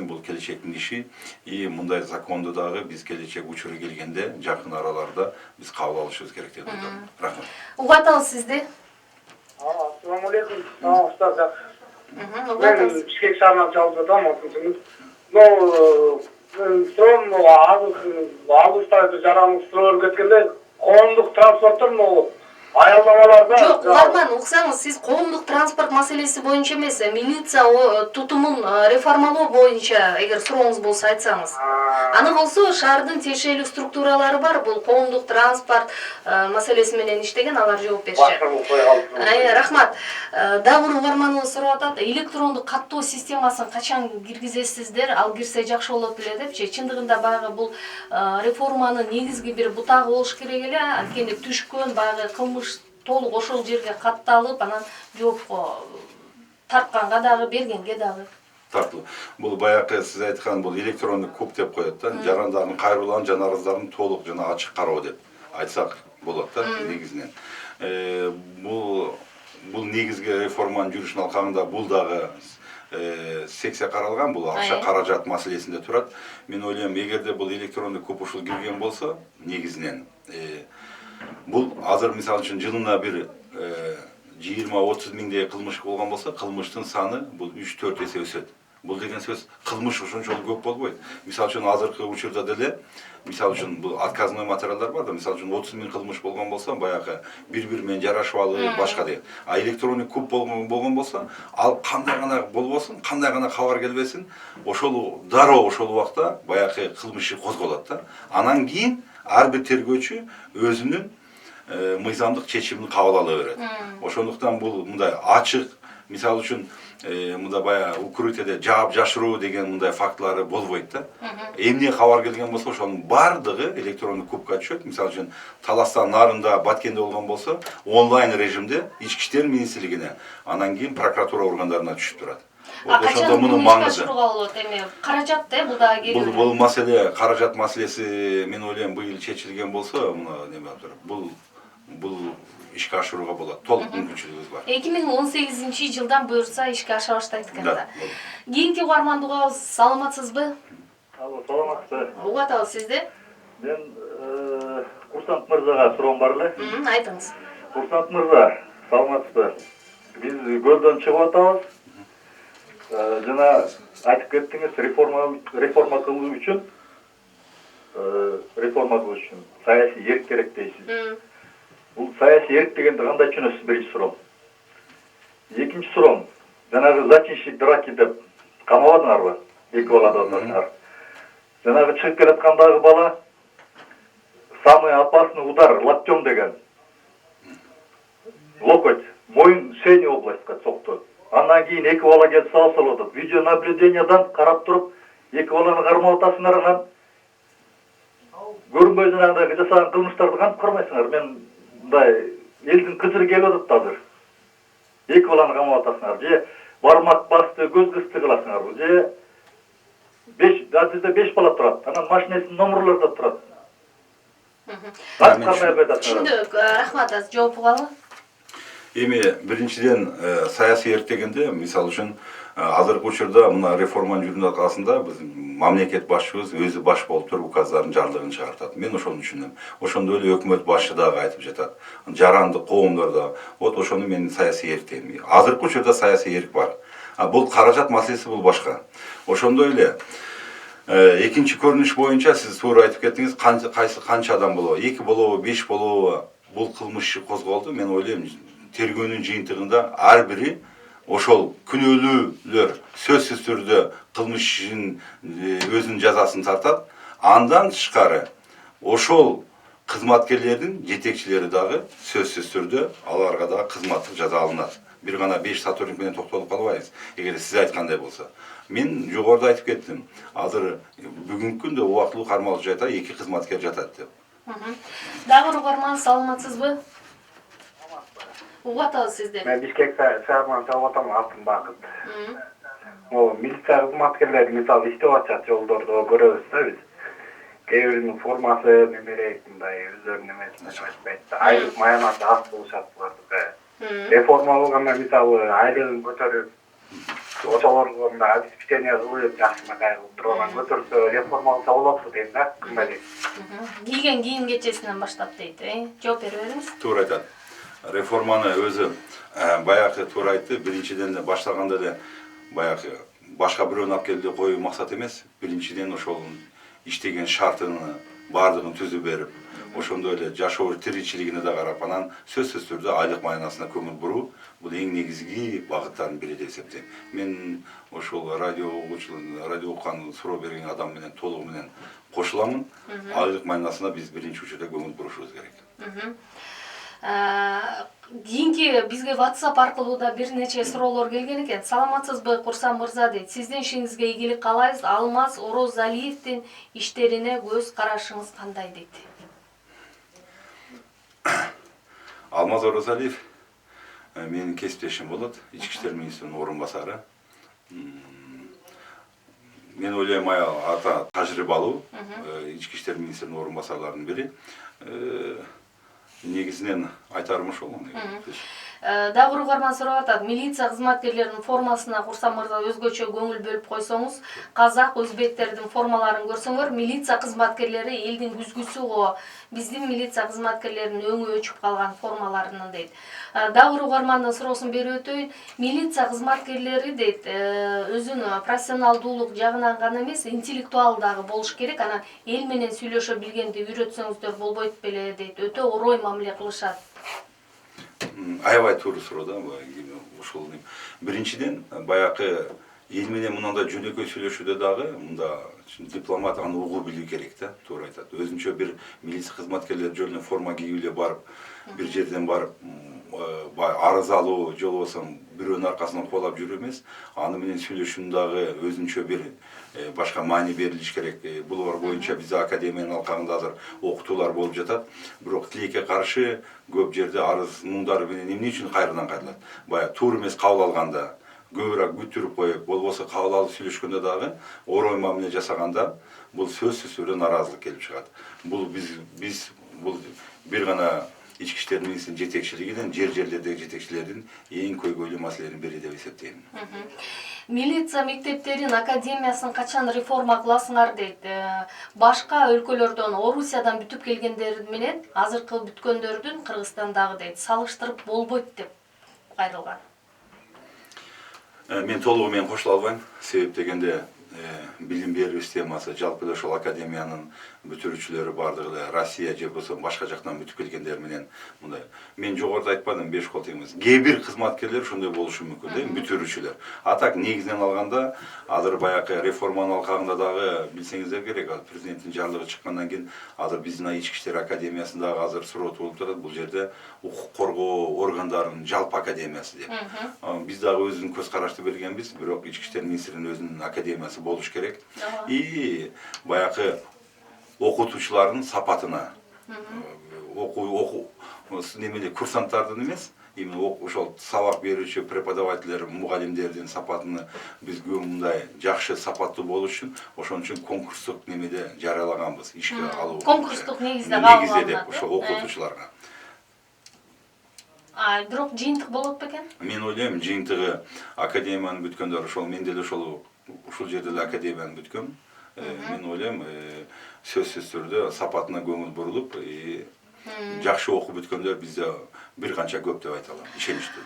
бул келечектин иши, и мындай законду дагы биз келечек учуру келгенде жакын араларда биз кабыл алышыбыз керек деп ойлойм. Рахмат. Угуп атабыз сизди. Ассаламу алейкум. Устаз. Мен Бишкек шаарынан чалып атам, атым. Мен суроо алыстарды жараңыз суроо кеткенде коомдук транспорттор аялдамаларда Жок, Угарман, уксаңыз, сиз коомдук транспорт маселеси боюнча эмес, милиция тутумун реформалоо боюнча эгер сурооңуз болсо айтсаңыз. Аны болсо шаардын тиешелүү структуралары бар, бул коомдук транспорт маселеси менен иштеген, алар жооп беришет. Рахмат. Дагы бир угарманыбыз сурап атат, электрондук каттоо системасын качан киргизесиздер, ал кирсе жакшы болот эле депчи. Чындыгында баягы бул реформанын негизги бир бутагы болуш керек эле, анткени түшкөн баягы кылмыш толук ошол жерге катталып, анан жоопко тартканга дагы, бергенге дагы. Тартылып. Бул баягы сиз айткан бул электрондук куб деп коет да, жарандардын кайрылган жанарыздарын толук жана ачык кароо деп айтсак болот да, негизинен. Бул негизги реформанын жүрүшүнүн алкагында бул дагы секция каралган, бул акча каражат маселесинде турат. Мен ойлойм, эгерде бул электрондук куб ушул кирген болсо, негизинен бул азыр мисалы үчүн жылына бир 20-30 миңдей кылмыш болгон болсо, кылмыштын саны бул 3-4 эсе өсөт. Бул деген сөз кылмыш ошончолук көп болбойт. Мисалы үчүн азыркы учурда деле, мисалы үчүн бул отказной материалдар бар да, мисалы үчүн 30 миң кылмыш болгон болсо, баягы бири-бири менен жарашып алып, башка деген. А электрондук куб болгон болсо, ал кандай гана болбосун, кандай гана кабар келбесин, ошол дароо ошол убакта баягы кылмыш козголот да. Анан кийин ар бир тергөөчү өзүнүн мыйзамдык чечимин кабыл ала берет. Ошондуктан бул мындай ачык, мисалы үчүн мында баягы укрытияда жаап жашыруу деген мындай фактылары болбойт да. Эмне кабар келген болсо, ошонун бардыгы электрондук кубка түшөт. Мисалы үчүн Таластан нарында, Баткенде болгон болсо, онлайн режимде Ички иштер министрлигине, анан кийин прокуратура органдарына түшүп турат. Качан мунун ашыруга болот эми? Каражат да, бул дагы келүү. Бул маселе, каражат маселеси, мен ойлойм, быйыл чечилген болсо, мына неме бул ишке ашырууга болот. Толук мүмкүнчүлүгүбүз бар. 2018-жылдан буюрса ишке аша баштайт экен да. Кийинки угарман угабыз, саламатсызбы? Алло, саламатсызбы? Угат ал сизде? Мен курсант мырзага суроом бар эле. Айтыңыз. Курсант мырза, саламатсызбы? Биз көлдөн чыгып атабыз. Жана айтып кеттиңиз, реформа кылуу үчүн саясий эрк керек дейсиз. Бул саясий эрк дегенди кандай түшүнөсүз? Биринчи суроом. Экинчи суроом, жанагы зачинщик драки деп камабадыңарбы? 2 балада отурсуңар. Жанагы чыгып келаткандагы бала самый опасный удар локтем деген. Локоть, моюн Сени областька сокту. Андан кийин 2 бала келип салып атат. Видео наблюдениядан карап туруп, 2 баланы кармап атасыңар, анан көрүнбөй жанагы жасаган кылмыштарды кантип кармайсыңар? Мен мындай элдин кызыры келип атат азыр. 2 баланы камап атасыңар, же бармак басты, көз кысты кыласыңар, же 5 бала турат. Анан машинесинин номерлордо турат. Түшүндүк. Рахмат, аз жооп угалы. Эми биринчиден саясий эрк дегенде, мисалы үчүн азыркы учурда мына реформанын жүрүүнүн аркасында биз мамлекет башчыбыз өзү баш болуп туруп указдардын жарлыгын чыгартат. Мен ошону түшүнөм. Ошондой эле өкмөт башчы дагы айтып жатат. Жаранды коомдордо, вот ошону менин саясий эрк дейм. Азыркы учурда саясий эрк бар. А бул каражат маселеси, бул башка. Ошондой эле экинчи көрүнүш боюнча сиз туура айтып кеттиңиз, канча адам болобу, 2 болобу, 5 болобу бул кылмыш козголду. Мен ойлойм, тергөөнүн жыйынтыгында ар бири ошол күнөөлүүлөр сөзсүз түрдө кылмыштын өзүнүн жазасын тартат. Андан тышкары ошол кызматкерлердин жетекчилери дагы сөзсүз түрдө аларга дагы кызматтык жаза алынат. Бир гана 5 сотрудник менен токтолуп калбайбыз. Эгер сиз айткандай болсо. Мен жогоруда айтып кеттим. Азыр бүгүнкү күндө убактылуу кармалып жатат, 2 кызматкер жатат деп. Дагы бир угарман, саламатсызбы? Угат ал сизде. Мен Бишкек шаарынан чалып атам, атым Бакыт. Могу милиция кызматкерлери мисалы иштеп атышат, жолдордо көрөбүз да биз. Кээ биринин формасы немерек, мындай өздөрүнүн немесин айтпайт. Айлык маянаты аз болушат булардыкы. Реформа болгондо мисалы айлыгын көтөрүп, ошолорго мындай обеспечение кылып, жакшы кайрылып турган көтөрсө реформа кылса болот дейм да, кандай дейм. Кийген кийим кечесинен баштап дейт, жооп бере бериңиз. Туура айтат. Реформаны өзү баягы туура айтты. Биринчиден баштаганда эле баягы башка бирөөнү алып келип коюу максат эмес. Биринчиден ошол иштеген шартын баардыгын түзүп берип, ошондой эле жашоо тиричилигине да карап анан сөзсүз түрдө айлык маянасына көңүл буруу бул эң негизги багыттардын бири деп эсептейм. Мен ошол радио уккан суроо берген адам менен толугу менен кошуламын. Айлык маянасына биз биринчи учурда көңүл бурушубуз керек. Кийинки бизге WhatsApp аркылуу да бир нече суроолор келген экен. Саламатсызбы Курсан мырза дейт. Сиздин ишиңизге ийгилик каалайбыз. Алмаз Орозалиевдин иштерине көз карашыңыз кандай дейт. Алмаз Орозалиев менин кесиптешим болот, ички иштер министринин орун басары. Мен ойлойм ата тажрыйбалуу ички иштер министринин орун басарларынын бири. Негизинен айтарым ошол. Дагы угарман сурап атат. Милиция кызматкерлеринин формасына Курсан мырза өзгөчө көңүл бөлүп койсоңуз, казак, өзбектердин формаларын көрсөңөр, милиция кызматкерлери элдин күзгүсү го. Биздин милиция кызматкерлеринин өңү өчүп калган формаларынан дейт. Дагы угармандын суроосун берип өтөйүн. Милиция кызматкерлери дейт, өзүнүн профессионалдуулук жагынан гана эмес, интеллектуал дагы болуш керек. Анан эл менен сүйлөшө билгенди үйрөтсөңүздөр болбойт беле дейт. Өтө орой мамиле кылышат. Аябай туура суроо да. Ошол биринчиден баягы эл менен мындай жөнөкөй сүйлөшүүдө дагы мында дипломат аны угуу билүү керек да, туура айтат. Өзүнчө бир милиция кызматкерлери жөнүндө форма кийип эле барып, бир жерден барып арыз алуу, же болбосо бирөөнүн аркасынан кубалап жүрүү эмес, аны менен сүйлөшүүнүн дагы өзүнчө бир башка маани берилиш керек. Булар боюнча бизде академиянын алкагында азыр окутуулар болуп жатат. Бирок тилекке каршы көп жерде арыз муңдар менен эмне үчүн кайрадан кайрылат? Баягы туура эмес кабыл алганда көбүрөөк күттүрүп коюп, болбосо кабыл алып сүйлөшкөндө дагы орой мамиле жасаганда бул сөзсүз түрдө нааразылык келип чыгат. Бул биз бул бир гана ички иштер министринин жетекчилигинен жерлердеги жетекчилердин эң көйгөйлүү маселелеринин бири деп эсептейм. Милиция мектептерин, академиясын качан реформа кыласыңар дейт. Башка өлкөлөрдөн, Орусиядан бүтүп келгендер менен азыркы бүткөндөрдүн Кыргызстандагы дейт салыштырып болбойт деп кайрылган. Мен толугу менен кошула албайм. Себеп дегенде билим берүү системасы жалпы ошол академиянын бүтүрүүчүлөрү бардыгы эле Россия же болбосо башка жактан бүтүп келгендер менен мындай. Мен жогоруда айтпадым, беш кол тең эмес. Кээ бир кызматкерлер ошондой болушу мүмкүн да, бүтүрүүчүлөр. А так негизинен алганда азыр баягы реформанын алкагында дагы билсеңиздер керек, президенттин жарлыгы чыккандан кийин азыр биздин ички иштер академиясындагы азыр суроо болуп турат. Бул жерде укук коргоо органдарынын жалпы академиясы деп. Биз дагы өзүбүздүн көз карашты бергенбиз, бирок ички иштер министринин өзүнүн академиясы болуш керек. И баягы окутуучулардын сапатына, немеле курсанттардын эмес, именно ошол сабак берүүчү преподавательдер, мугалимдердин сапатыны биз мындай жакшы сапаттуу болуш үчүн ошон үчүн конкурстук немеде жарыялаганбыз, ишке алуу. Конкурстук негизде кабыл деп ошол окутуучуларга. Бирок жыйынтык болот бекен? Мен ойлойм, жыйынтыгы академиянын бүткөндөр ошол мен деле ушул жерде эле академияны бүткөм. Мен ойлойм, сөзсүз түрдө сапатына көңүл бурулуп, жакшы окуп бүткөндөр бизде бир канча көп деп айта алам, ишеничтүү.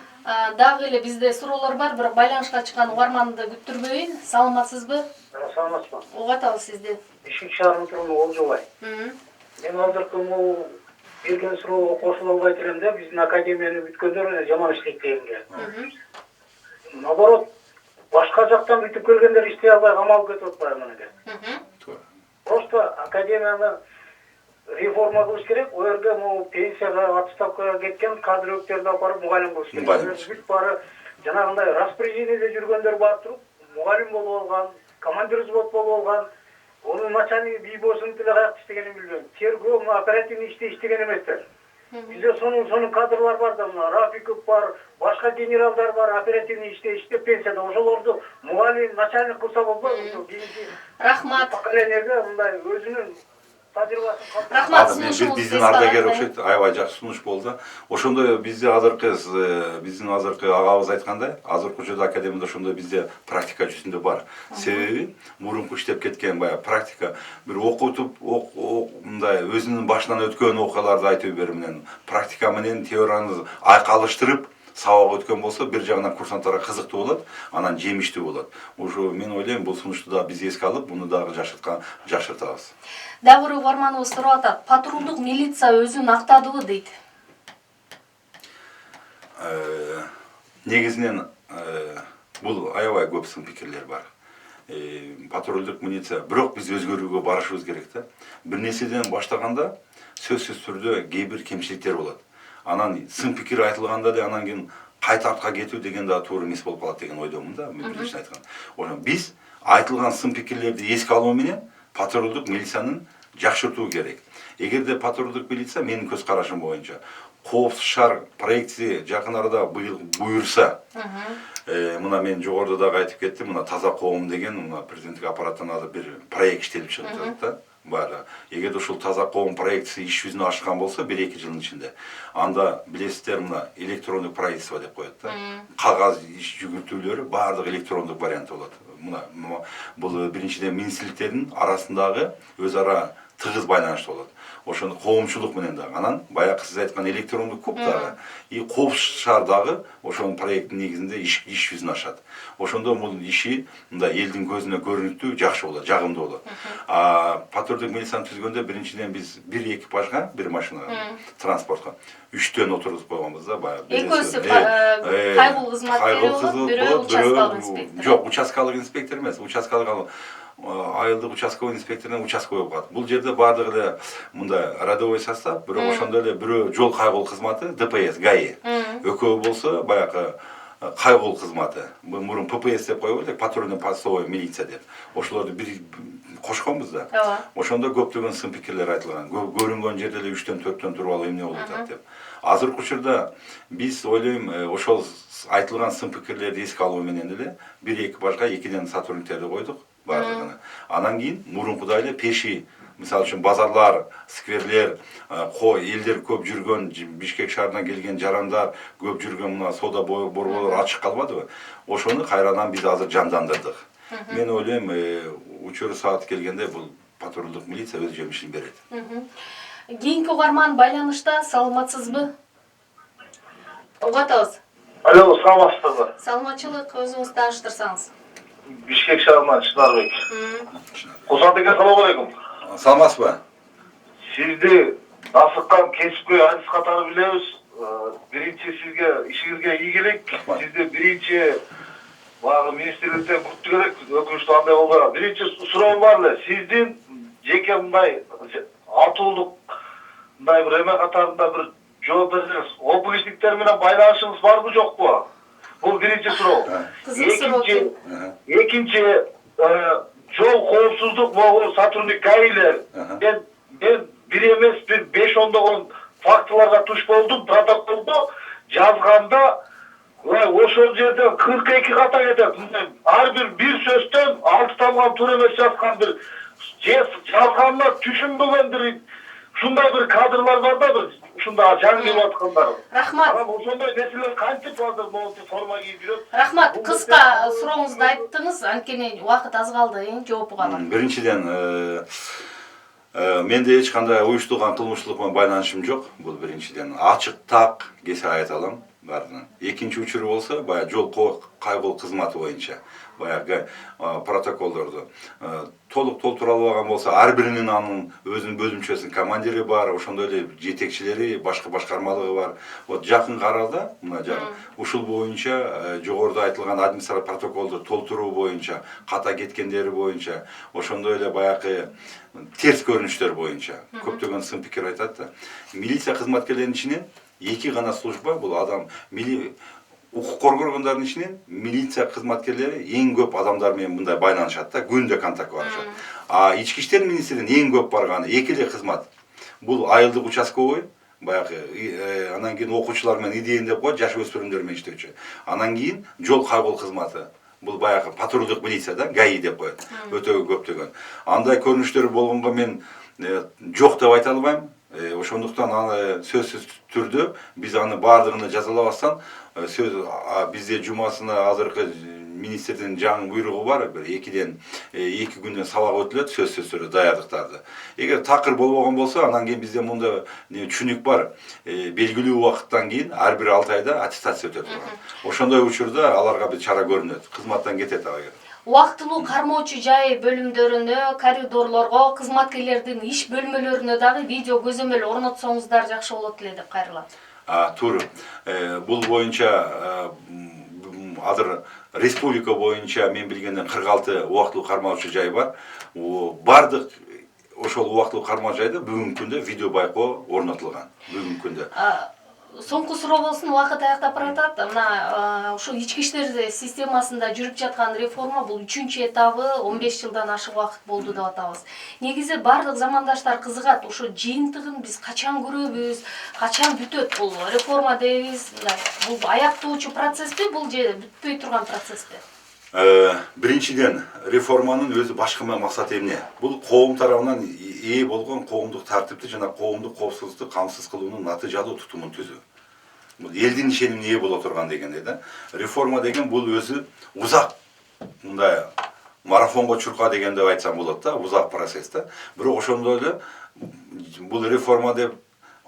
Дагы эле бизде суроолор бар, бирок байланышка чыккан угарманды күттүрбөйүн. Саламатсызбы? Саламатсызбы. Угатабыз сизди. Бишкек шаарынын тургуну Олжобай. Мен азыркы могу берген суроого кошула албай турам да, биздин академияны бүткөндөр жаман иштейт дегенге. Наоборот, башка жактан бүтүп келгендер иштей албай камалып кетип атпайбы мынакей. Просто академияны реформа кылыш керек. О жерге могу пенсияга, отставкага кеткен кадровиктерди апарып мугалим кылыш керек. Бүт бары жанагындай распоряжениеде жүргөндөр барып туруп, мугалим болуп алган, командир взвод болуп алган, онун начальниги бийбосун деле каякта иштегенин билбейм. Тергөө, оперативный иште иштеген эместер. Бизде сонун кадрлар бар да, Рафиков бар, башка генералдар бар, оперативный иште иштеп пенсияда. Ошолорду мугалим, начальник кылса болбойбу. Рахмат. Поколениеге мындай өзүнүн тажрыйбасын Рахмат, биздин ардагер окшойт, аябай жакшы сунуш болду. Ошондой бизде биздин азыркы агабыз айткандай, азыркы учурда академияда ошондой бизде практика жүзүндө бар. Себеби мурунку иштеп кеткен баягы практика бир окутуп, мындай өзүнүн башынан өткөн окуяларды айтуу бери менен практика менен теорияны айкалыштырып, сабак өткөн болсо бир жагынан курсанттарга кызыктуу болот, анан жемиштүү болот. Ошо мен ойлойм бул сунушту да биз эске алып, буну дагы жакшыртабыз. Дагы бир угарманыбыз сурап атат. Патрулдук милиция өзүн актадыбы дейт. Негизинен бул аябай көп сын пикирлер бар. Патрулдук милиция, бирок биз өзгөрүүгө барышыбыз керек да. Бир нерседен баштаганда сөзсүз түрдө кээ бир кемчиликтер болот. Анан сын пикир айтылганда да анан кийин кайта артка кетүү деген да туура эмес болуп калат деген ойдомун да, мен биринчи айткан. Ошо биз айтылган сын пикирлерди эске алуу менен патрулдук милициянын жакшыртуу керек. Эгерде патрулдук милиция менин көз карашым боюнча коопсуз шаар проекти жакын арада буюрса, мына мен жогоруда дагы айтып кеттим, мына таза коом деген мына президенттик аппараттан азыр бир проект иштелип чыгып жатат да. Бар. Эгерде ушул таза коом проектиси иш жүзүнө ашкан болсо 1-2 жылдын ичинде, анда билесиздер, мына электрондук правительство деп коет да. Кагаз иш жүгүртүүлөрү баардык электрондук вариант болот. Мына бул биринчиден министрликтердин арасындагы өз ара тыгыз байланыш болот. Ошондо коомчулук менен дагы. Анан баягы сиз айткан электрондук куб дагы, коопсуз шаар дагы ошонун проекттин негизинде иш жүзүнө ашат. Ошондо бул иши мындай элдин көзүнө көрүнүктүү, жакшы болот, жагымдуу болот. Патрулдук милицияны түзгөндө биринчиден биз бир экипажга, бир машинага, транспортко 3төн отургузуп койгонбуз да, баягы. Экөөсү кайгыл кызматкери болот, бирөө участкалык инспектор. Жок, участкалык инспектор эмес, участкалык айылдык участковый инспектордун участковый болот. Бул жерде баардыгы эле мындай рядовой состав, бирок ошондо эле бирөө жол кайгыл кызматы, ДПС, ГАИ. Экөө болсо баягы кайгыл кызматы. Бул мурун ППС деп коюп элек, патрульный постовой милиция деп. Ошолорду бир кошконбуз да. Ошондо көптөгөн сын пикирлер айтылган. Көрүнгөн жерде эле 3төн 4төн туруп алып эмне болуп атат деп. Азыркы учурда биз ойлойм, ошол айтылган сын пикирлерди эске алуу менен эле бир экипажга 2ден сотрудниктерди койдук. Анан кийин мурункудай эле пеши, мисалы үчүн базарлар, скверлер, элдер көп жүргөн, Бишкек шаарынан келген жарандар көп жүргөн мына соода борборлор ачык калбадыбы? Ошону кайрадан биз азыр жандандырдык. Мен ойлойм, учуру сааты келгенде бул патрулдук милиция өз жемишин берет. Кийинки угарман байланышта, саламатсызбы? Угатабыз. Алло, саламатсызбы? Саламатчылык, өзүңүз тааныштырсаңыз. Бишкек шаарынан Чынарбек. Кусат эке, салам алейкум. Саламатсызбы? Сизди насыккан кесипкөй адис катары билебиз. Биринчи сизге ишиңизге ийгилик. Сизди биринчи багы министрликтен күттү керек. Өкүнүчтүү андай болду. Биринчи суроом бар эле. Сиздин жеке мындай атуулук мындай бир эме катарында бир жооп берсеңиз, опугиштиктер менен байланышыңыз барбы жокпу? Бул биринчи суроо. Экинчи жол коопсуздук могу сотрудник ГАИлер. Мен бир эмес, бир 5-10 фактыларга туш болдум, протоколдо жазганда ошол жерден 42 ката кетет. Ар бир сөздөн 6 тамган туура эмес жазган бир жазганына түшүнбөгөн бир ушундай бир кадрлар бар да, бир ушундай жаңы келип аткандар. Рахмат. Анан ошондой нерселер кантип азыр могу форма кийип жүрөт? Рахмат, кыска сурооңузду айттыңыз, анткени убакыт аз калды, жоопу калат. Биринчиден менде эч кандай уюштурулган кылмыштуулук менен байланышым жок. Бул биринчиден ачык так кесе айта алам баардыгын. Экинчи учуру болсо, баягы жол кайгыл кызматы боюнча баягы протоколдорду толук толтура албаган болсо, ар биринин анын өзүнүн бөлүмчөсүнүн командири бар, ошондой эле жетекчилери, башка башкармалыгы бар. Вот жакынкы аралда мына ушул боюнча жогоруда айтылган административдик протоколду толтуруу боюнча, ката кеткендери боюнча, ошондой эле баягы терс көрүнүштөр боюнча көптөгөн сын пикир айтат да. Милиция кызматкерлеринин ичинен 2 гана служба, бул адам укук коргоогондордун ичинен милиция кызматкерлери эң көп адамдар менен мындай байланышат да, күндө контакт барышат. Ички иштер министринин эң көп барганы 2 эле кызмат. Бул айылдык участковый, баягы анан кийин окуучулар менен идеен деп коет, жаш өспүрүмдөр менен иштөөчү. Анан кийин жол кайгыл кызматы. Бул баягы патрулдук милиция да, ГАИ деп коет. Өтө көптөгөн. Андай көрүнүштөр болгонго мен жок деп айта албайм. Ошондуктан аны сөзсүз түрдө биз аны баардыгын жазалабастан сөз бизде жумасына азыркы министрдин жаңы буйругу бар, бир 2 күндөн сабак өтүлөт сөзсүз түрдө даярдыктарды. Эгер такыр болбогон болсо, анан кийин бизде мында түшүнүк бар. Белгилүү убакыттан кийин ар бир 6 айда аттестация өтөт. Ошондой учурда аларга бир чара көрүнөт. Кызматтан кетет ага. Убактылуу кармоочу жай бөлүмдөрүнө, коридорлорго, кызматкерлердин иш бөлмөлөрүнө дагы видео көзөмөл орнотсоңуздар жакшы болот эле деп кайрылат. Туура. Бул боюнча азыр республика боюнча мен билгенден 46 убактылуу кармоочу жай бар. Бардык ошол убактылуу кармоочу жайда бүгүнкү күндө видео байкоо орнотулган. Бүгүнкү күндө. Соңку суроо болсун, убакыт аяктап баратат. Мына ушул ички иштер системасында жүрүп жаткан реформа бул 3-чү этабы 15 жылдан ашык убакыт болду деп атабыз. Негизи бардык замандаштар кызыгат. Ошо жыйынтыгын биз качан көрөбүз, качан бүтөт бул реформа дейбиз. Бул аяктоочу процессби, бул же бүтпөй турган процессби? Биринчиден, реформанын өзү башкы максаты эмне? Бул коом тарабынан ээ болгон коомдук тартипти жана коомдук коопсуздукту камсыз кылуунун натыйжалуу тутумун түзүү. Бул элдин ишенимине ээ боло турган дегенде да. Реформа деген бул өзү узак, мындай марафонго чурка деген деп айтсам болот да, узак процесс да. Бирок ошондой эле бул реформа деп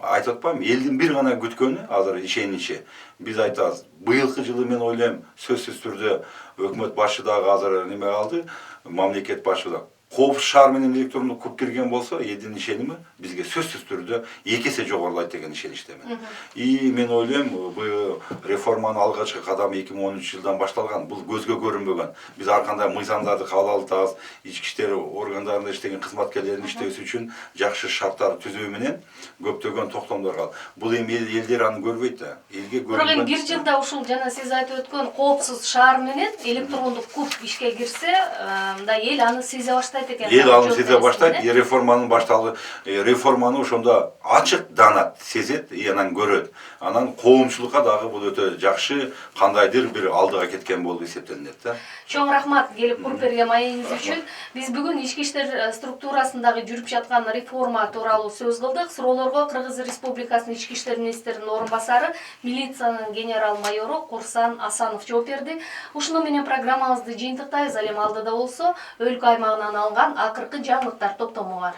айтып атпайм, элдин бир гана күткөнү азыр ишеничи. Биз айтабыз, быйылкы жылы мен ойлойм сөзсүз түрдө өкмөт башы дагы азыр неме алды, мамлекет башы да коопсуз шаар менен электрондук куп кирген болсо, элдин ишеними бизге сөзсүз түрдө 2 эсе жогорулайт деген ишеничтемин. Мен ойлойм, бул реформанын алгачкы кадамы 2013 жылдан башталган. Бул көзгө көрүнбөгөн. Биз ар кандай мыйзамдарды кабыл алабыз, ички иштер органдарында иштеген кызматкерлердин иштөөсү үчүн жакшы шарттар түзүү менен көптөгөн токтомдор калды. Бул эми элдер аны көрбөйт да. Элге көрүнбөйт. Бирок бир жылда ушул жана сиз айтып өткөн коопсуз шаар менен электрондук куп ишке кирсе, мындай эл аны сезе баштайт. Эл аны сезе баштайт, реформанын башталды, реформаны ошондо ачык данат, сезет, анан көрөт. Анан коомчулукка дагы бул өтө жакшы, кандайдыр бир алдыга кеткен болуп эсептелинет да. Чоң рахмат келип куруп берген маегиңиз үчүн. Биз бүгүн ички иштер структурасындагы жүрүп жаткан реформа тууралуу сөз кылдык. Суроолорго Кыргыз Республикасынын ички иштер министринин орун басары, милициянын генерал майору Курсан Асанов жооп берди. Ушуну менен программабызды жыйынтыктайбыз. Ал эми алдыда болсо өлкө аймагынан алынган акыркы жаңылыктар топтому бар.